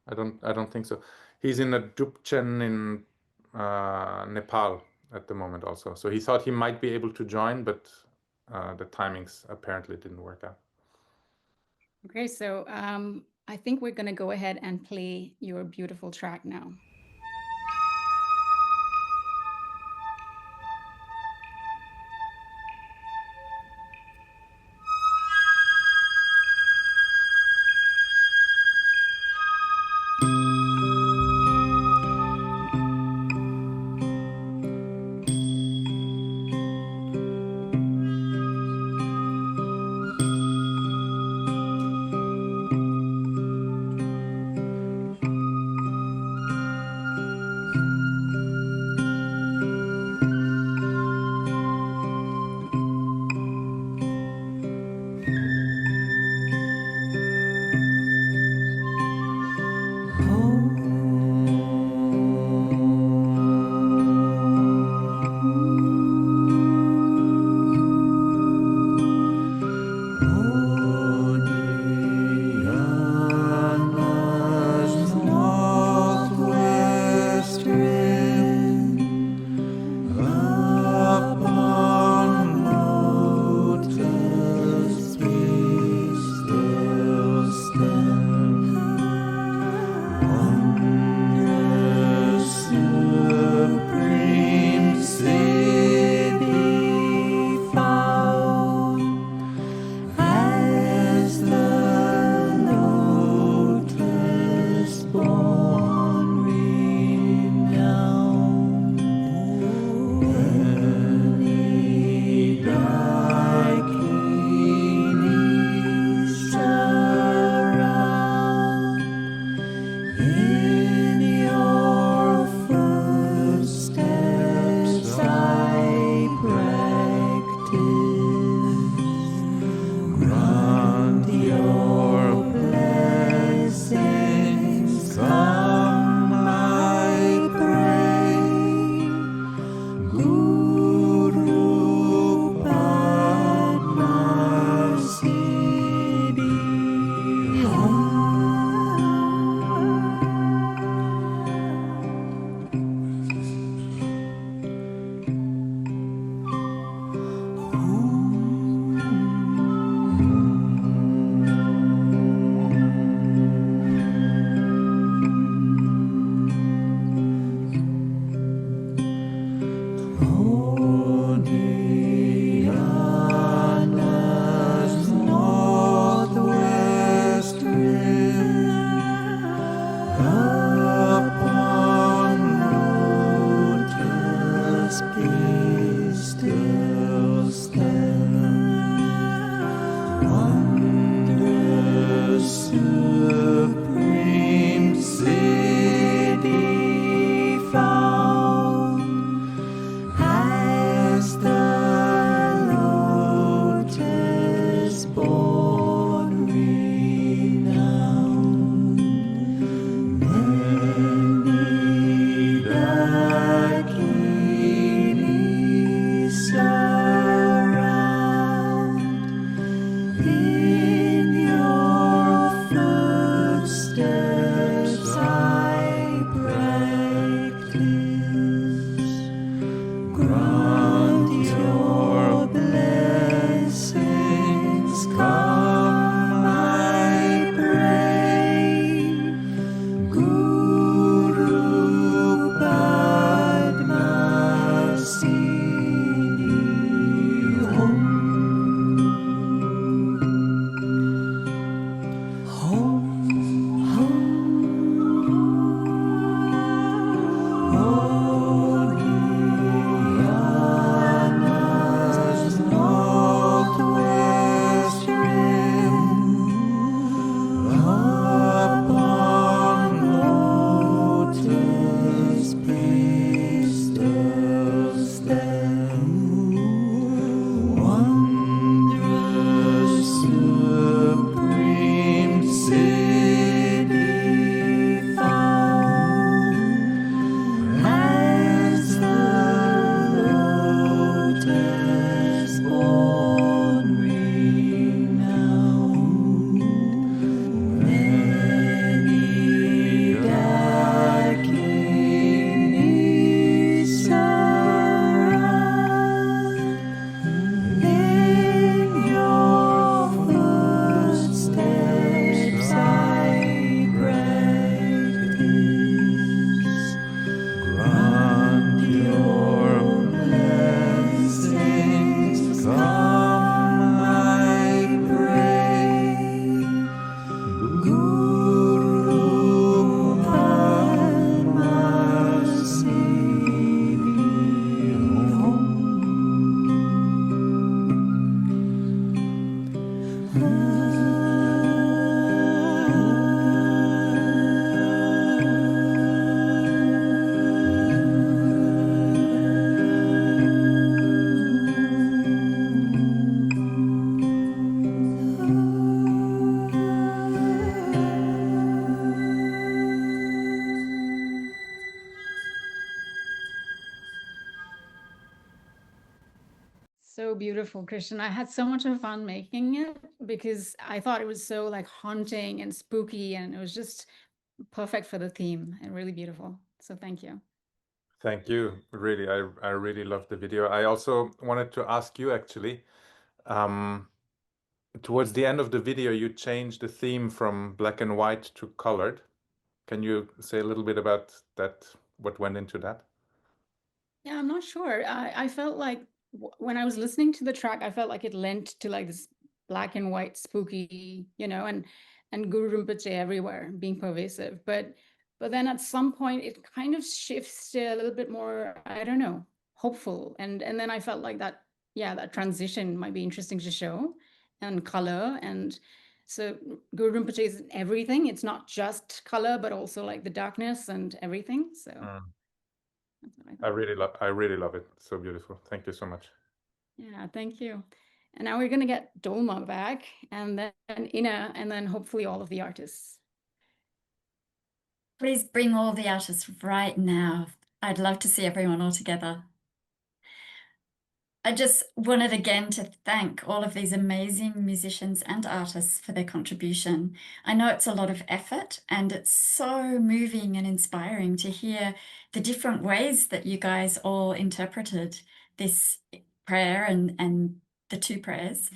I don't think so. He's in a Dupchen in Nepal at the moment also. So he thought he might be able to join, but the timings apparently didn't work out. Okay, so I think we're going to go ahead and play your beautiful track now. born renowned. Many dakinis surround. In your footsteps I practice. Grant your blessings come, I pray. Guru Padmasambhava. Om. Vajrayana's northwest rim, upon lotus pistil stem, wondrous supreme city found, as the lotus born renowned. Many dakinis surround. In your footsteps I practice. Grant your blessings come, I pray. Guru So beautiful, Christian. I had so much fun making it because I thought it was so like haunting and spooky, and it was just perfect for the theme and really beautiful. So thank you. Thank you. Really, I really loved the video. I also wanted to ask you actually, towards the end of the video, you changed the theme from black and white to colored. Can you say a little bit about that, what went into that? Yeah, I'm not sure. I felt like when I was listening to the track, I felt like it lent to like this black and white spooky, and Guru Rinpoche everywhere being pervasive. But then at some point it kind of shifts to a little bit more, I don't know, hopeful. And then I felt like that transition might be interesting to show, and color. And so Guru Rinpoche is everything. It's not just color, but also like the darkness and everything. So that's what I thought. I really love it. So beautiful. Thank you so much. Yeah, thank you. And now we're going to get Dolma back, and then Ina, and then hopefully all of the artists. Please bring all the artists right now. I'd love to see everyone all together. I just wanted again to thank all of these amazing musicians and artists for their contribution. I know it's a lot of effort, and it's so moving and inspiring to hear the different ways that you guys all interpreted this prayer and the two prayers.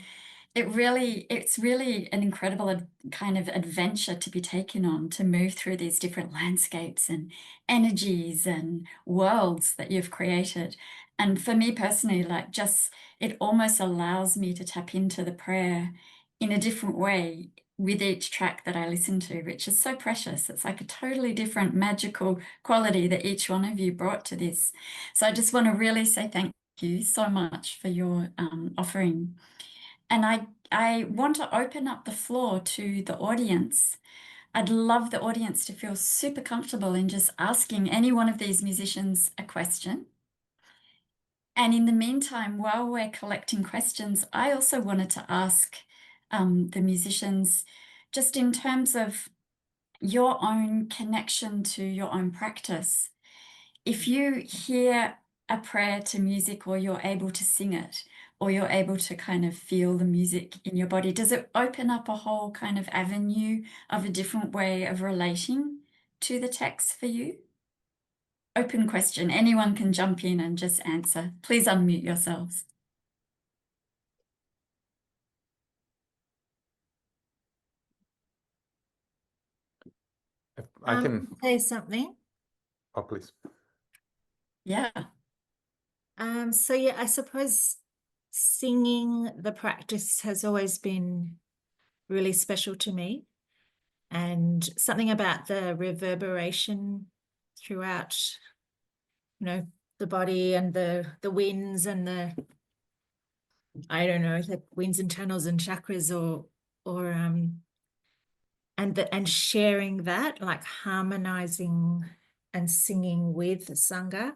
It's really an incredible kind of adventure to be taken on, to move through these different landscapes and energies and worlds that you've created. And for me personally, like, just it almost allows me to tap into the prayer in a different way with each track that I listen to, which is so precious. It's like a totally different magical quality that each one of you brought to this. So I just want to really say thank you so much for your offering. And I want to open up the floor to the audience. I'd love the audience to feel super comfortable in just asking any one of these musicians a question. And in the meantime, while we're collecting questions, I also wanted to ask the musicians, just in terms of your own connection to your own practice. If you hear a prayer to music, or you're able to sing it, or you're able to kind of feel the music in your body, does it open up a whole kind of avenue of a different way of relating to the text for you? Open question. Anyone can jump in and just answer. Please unmute yourselves. If I can say something. Oh, please. Yeah. So yeah, I suppose singing, the practice has always been really special to me, and something about the reverberation throughout, the body, and the winds, and the, I don't know, the winds and tunnels and chakras, or and sharing that, like harmonizing and singing with the sangha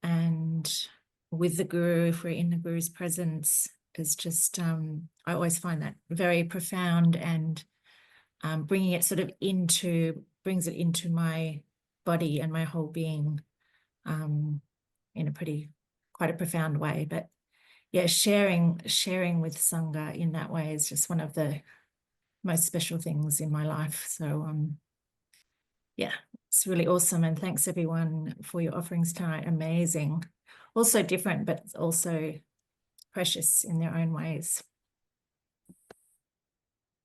and with the guru, if we're in the guru's presence, is just, I always find that very profound, and brings it into my body and my whole being in quite a profound way. But yeah, sharing with sangha in that way is just one of the most special things in my life. So yeah, it's really awesome, and thanks everyone for your offerings tonight. Amazing, also different, but also precious in their own ways.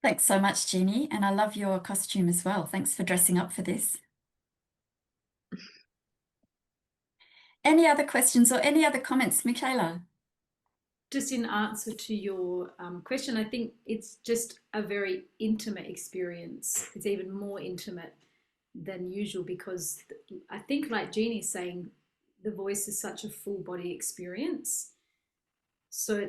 Thanks so much, Jeannie, and I love your costume as well. Thanks for dressing up for this. Any other questions or any other comments, Michaela? Just in answer to your question, I think it's just a very intimate experience. It's even more intimate than usual, because I think, like Jeannie's saying, the voice is such a full body experience. So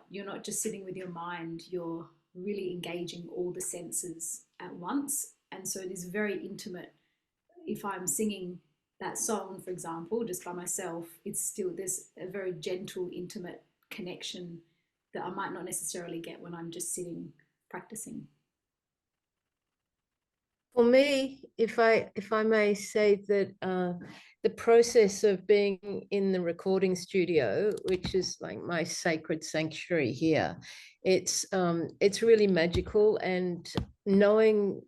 you're not just sitting with your mind, you're really engaging all the senses at once. And so it is very intimate. If I'm singing that song, for example, just by myself, there's a very gentle, intimate connection that I might not necessarily get when I'm just sitting practicing. For me, if I may say that the process of being in the recording studio, which is like my sacred sanctuary here, it's really magical, and knowing,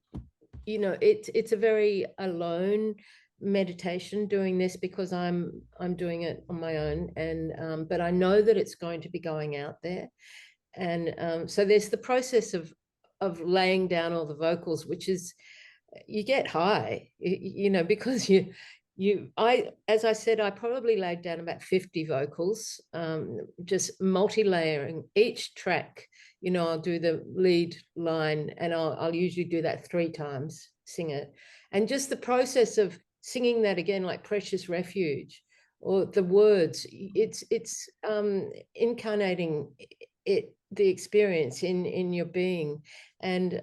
it's a very alone meditation doing this, because I'm doing it on my own, and but I know that it's going to be going out there, and so there's the process of laying down all the vocals, which is, you get high, because as I said, I probably laid down about 50 vocals, just multi-layering each track. I'll do the lead line, and I'll usually do that 3 times, sing it, and just the process of singing that again, like Precious Refuge, or the words, it's incarnating the experience in your being, and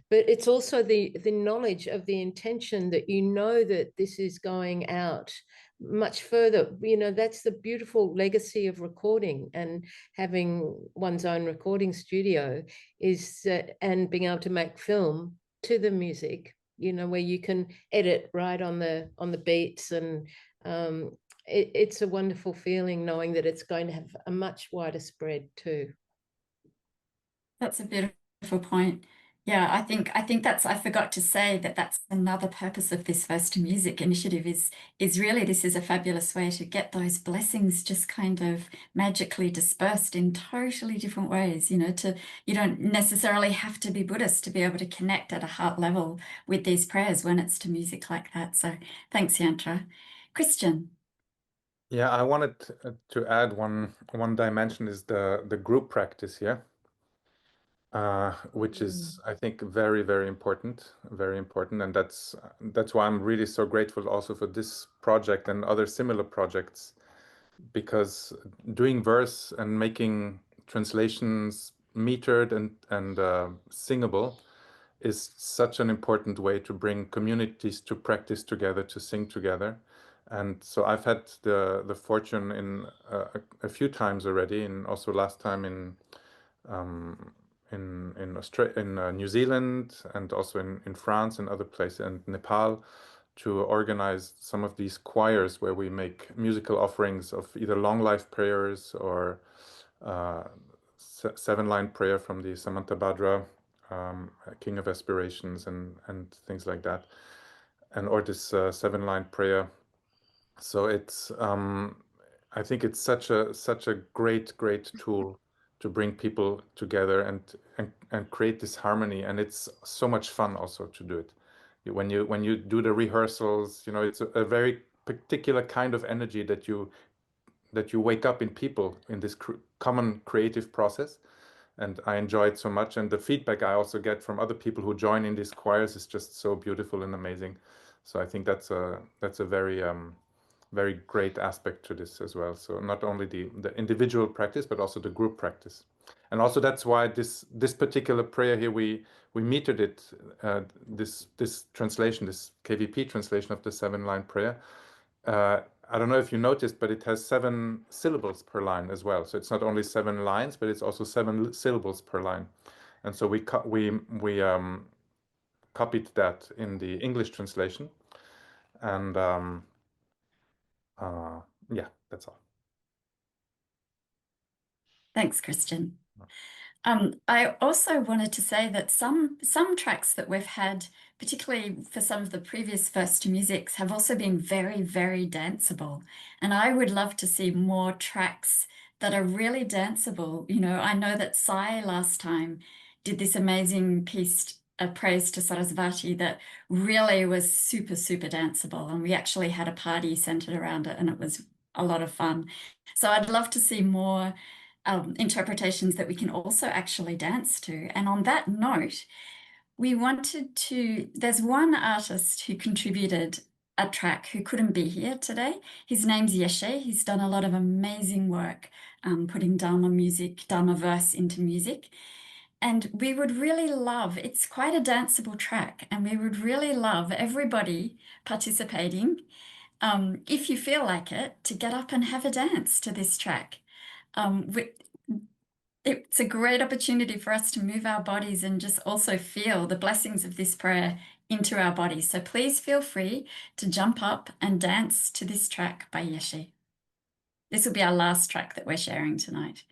but it's also the knowledge of the intention that that this is going out much further. That's the beautiful legacy of recording and having one's own recording studio, is that, and being able to make film to the music, where you can edit right on the beats, and it's a wonderful feeling knowing that it's going to have a much wider spread too. That's a beautiful point. Yeah, I think I forgot to say that's another purpose of this Verse to Music initiative is really, this is a fabulous way to get those blessings just kind of magically dispersed in totally different ways. You don't necessarily have to be Buddhist to be able to connect at a heart level with these prayers when it's to music like that. So thanks, Yantra. Christian. Yeah, I wanted to add one dimension, is the group practice here. Which is, I think, very, very important, and that's why I'm really so grateful also for this project and other similar projects, because doing verse and making translations metered and singable is such an important way to bring communities to practice together, to sing together. And so I've had the fortune in a few times already, and also last time in New Zealand, and also in France and other places, and Nepal, to organize some of these choirs where we make musical offerings of either long life prayers or 7-line prayer from the Samantabhadra, King of Aspirations, and things like that, or this 7-line prayer. So it's I think it's such a great tool to bring people together and create this harmony, and it's so much fun also to do it. When you do the rehearsals, it's a very particular kind of energy that you wake up in people in this common creative process, and I enjoy it so much. And the feedback I also get from other people who join in these choirs is just so beautiful and amazing. So I think that's a very great aspect to this as well. So not only the individual practice, but also the group practice. And also that's why this particular prayer here, we metered it, this translation, this KVP translation of the 7-line prayer. I don't know if you noticed, but it has 7 syllables per line as well. So it's not only 7 lines, but it's also 7 syllables per line. And so we copied that in the English translation. And yeah, that's all. Thanks, Christian. I also wanted to say that some tracks that we've had, particularly for some of the previous Verse to Musics, have also been very, very danceable. And I would love to see more tracks that are really danceable. I know that Sai last time did this amazing piece, a praise to Sarasvati, that really was super, super danceable. And we actually had a party centered around it, and it was a lot of fun. So I'd love to see more interpretations that we can also actually dance to. And on that note, there's one artist who contributed a track who couldn't be here today. His name's Yeshe. He's done a lot of amazing work putting Dharma music, Padmaverse into music. And we would really love, it's quite a danceable track, and we would really love everybody participating, if you feel like it, to get up and have a dance to this track. It's a great opportunity for us to move our bodies and just also feel the blessings of this prayer into our bodies. So please feel free to jump up and dance to this track by Yeshe. This will be our last track that we're sharing tonight.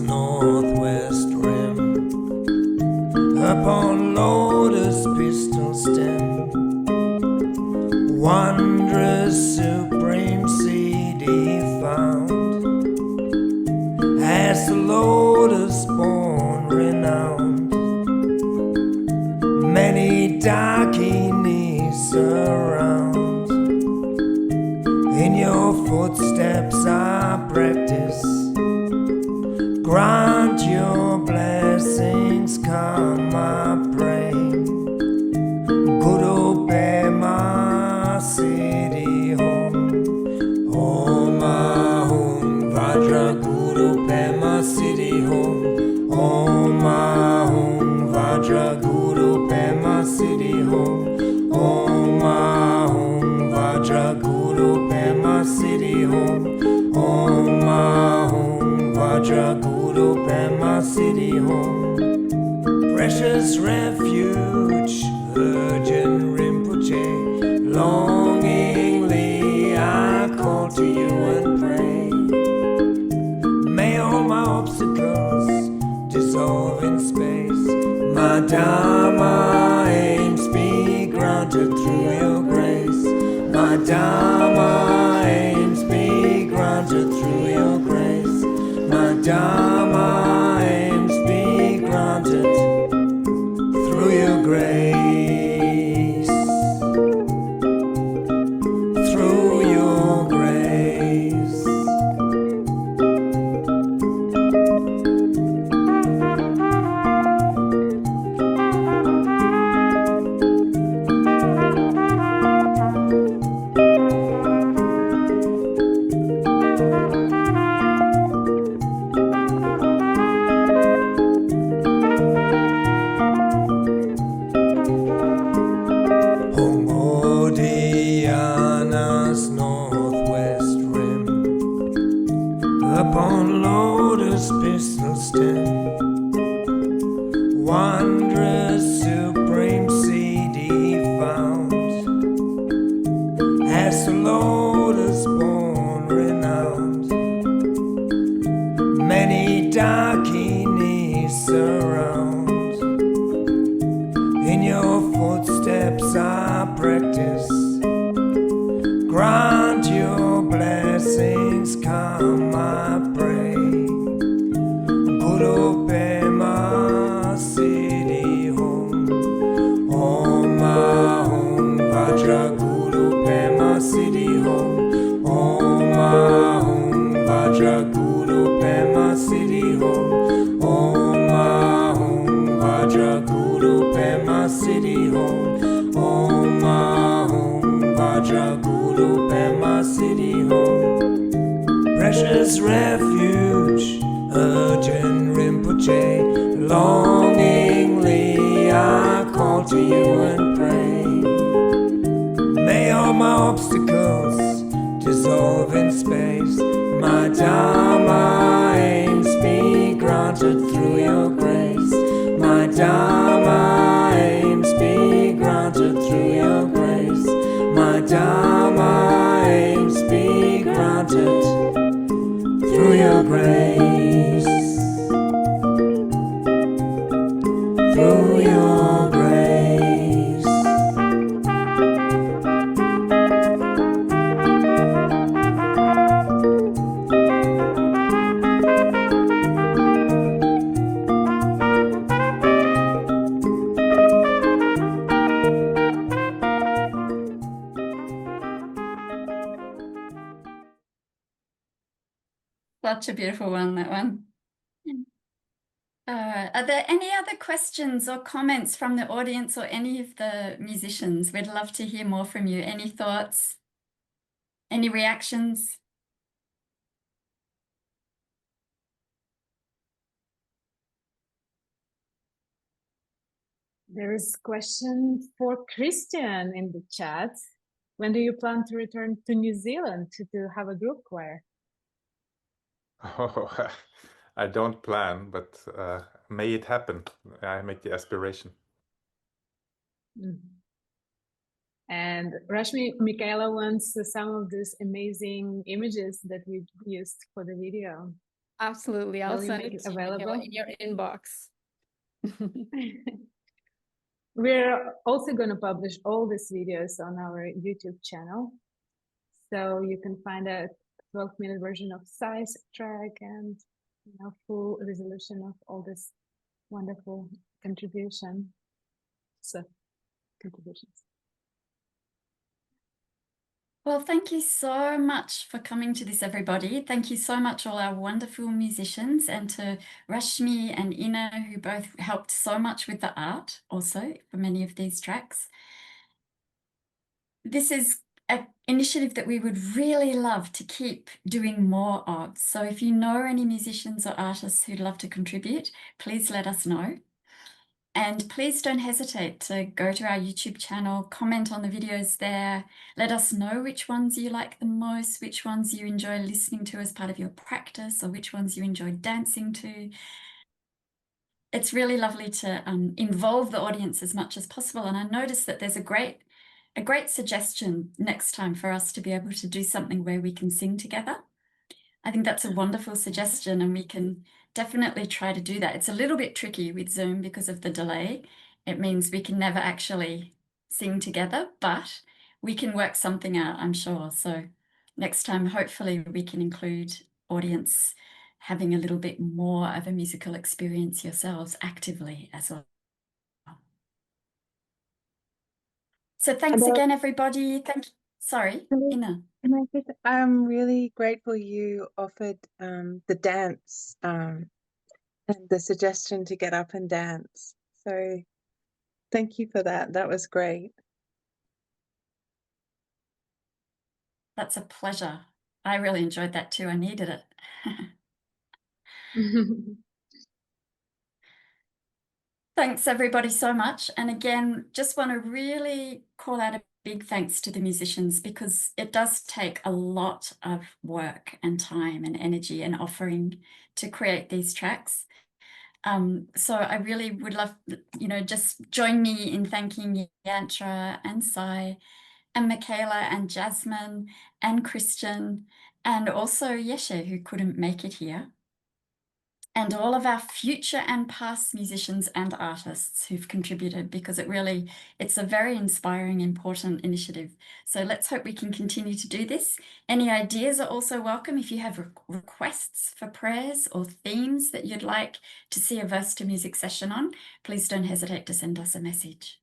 Northwest rim, upon lotus pistil stem, wondrous supremacy found, as the lotus born renowned, many dakinis around, in your footsteps I practice. Grant your blessings, come, I pray. Guru Pema Siddhi Home, Om Ahum Vajra Guru Pema Siddhi Home, Om Ahum Vajra Guru Pema Siddhi Home, Om Ahum Vajra Guru Pema Siddhi Home, Om Ahum Vajra Guru Pema Siddhi Home. Precious refuge, Virgin Rinpoche, longingly I call to you and pray. May all my obstacles dissolve in space, my Dharma aims be granted through your grace, my Dharma aims be granted through your grace, my Dharma aims be granted through your grace, through your grace. wondrous supremacy found, as the lotus born renowned. Many darkness surround. In your footsteps I practice. Grant your blessings, come I pray. Guru Pema Siddhi Hum, Om Ahum Vajra Guru Pema Siddhi Hum, Om Ahum Vajra Guru Pema Siddhi Hum, Om Ahum Vajra Guru Pema Siddhi Hum, Om Ahum Vajra Guru Pema Siddhi Hum. Precious refuge, urgent Rinpoche, longingly I call to you and pray. May all my obstacles dissolve in space, my Dharma aims be granted through your grace. My Dharma aims be granted through your grace. My Dharma aims be granted through your grace. Through your grace. Such a beautiful one, that one. Are there any other questions or comments from the audience or any of the musicians? We'd love to hear more from you. Any thoughts? Any reactions? There is a question for Christian in the chat. When do you plan to return to New Zealand to have a group choir? Oh, I don't plan, but may it happen. I make the aspiration. And Rashmi, Michaela wants some of these amazing images that we used for the video. Absolutely. I'll Will you send make it it available in your inbox. We're also going to publish all these videos on our YouTube channel. So you can find a 12-minute version of size track and full resolution of all this wonderful contributions. Well, thank you so much for coming to this, everybody. Thank you so much, all our wonderful musicians, and to Rashmi and Ina, who both helped so much with the art also for many of these tracks. This is an initiative that we would really love to keep doing more of. So if you know any musicians or artists who'd love to contribute, please let us know. And please don't hesitate to go to our YouTube channel, comment on the videos there, let us know which ones you like the most, which ones you enjoy listening to as part of your practice, or which ones you enjoy dancing to. It's really lovely to involve the audience as much as possible. And I noticed that there's a great suggestion next time for us to be able to do something where we can sing together. I think that's a wonderful suggestion, and we can definitely try to do that. It's a little bit tricky with Zoom because of the delay. It means we can never actually sing together, but we can work something out, I'm sure. So next time, hopefully we can include audience having a little bit more of a musical experience yourselves actively as well. So thanks again, everybody. Sorry, Ina. I'm really grateful you offered the dance and the suggestion to get up and dance. So thank you for that. That was great. That's a pleasure. I really enjoyed that too. I needed it. Thanks everybody so much. And again, just want to really call out a big thanks to the musicians, because it does take a lot of work and time and energy and offering to create these tracks. So I really would love, just join me in thanking Yantra and Sai and Michaela and Jasmine and Christian and also Yeshe, who couldn't make it here. And all of our future and past musicians and artists who've contributed, because it's a very inspiring, important initiative. So let's hope we can continue to do this. Any ideas are also welcome. If you have requests for prayers or themes that you'd like to see a verse to music session on, please don't hesitate to send us a message.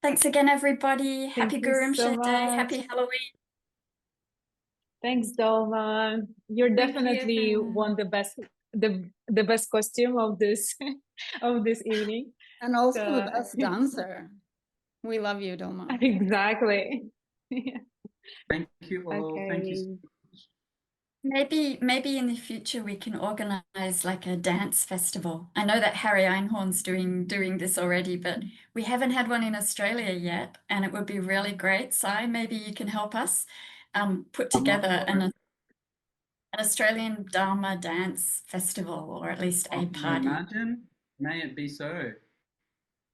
Thanks again, everybody. Happy Guru Rinpoche Day. Happy Halloween. Thanks, Dolma. You're definitely won the best costume of this of this evening, and also the best dancer. We love you, Dolma. Exactly. Thank you all. Okay. Thank you so much. Maybe in the future we can organize like a dance festival. I know that Harry Einhorn's doing this already, but we haven't had one in Australia yet, and it would be really great. Sai, maybe you can help us put together an Australian Dharma dance festival, or at least a party. Imagine, may it be so.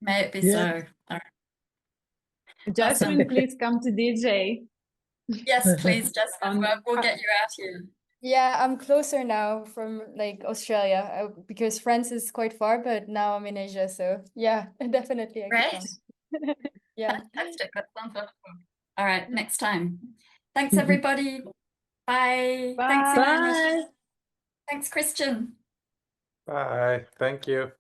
May it be so. All right. Jasmine, please come to DJ. Yes, please, Jasmine. We'll get you out here. Yeah, I'm closer now from like Australia because France is quite far, but now I'm in Asia, so yeah, definitely I Great. can come. Yeah. Fantastic. That sounds wonderful. All right, next time. Thanks, everybody. Bye. Bye. Thanks, Ines. Bye. Thanks, Christian. Bye. Thank you.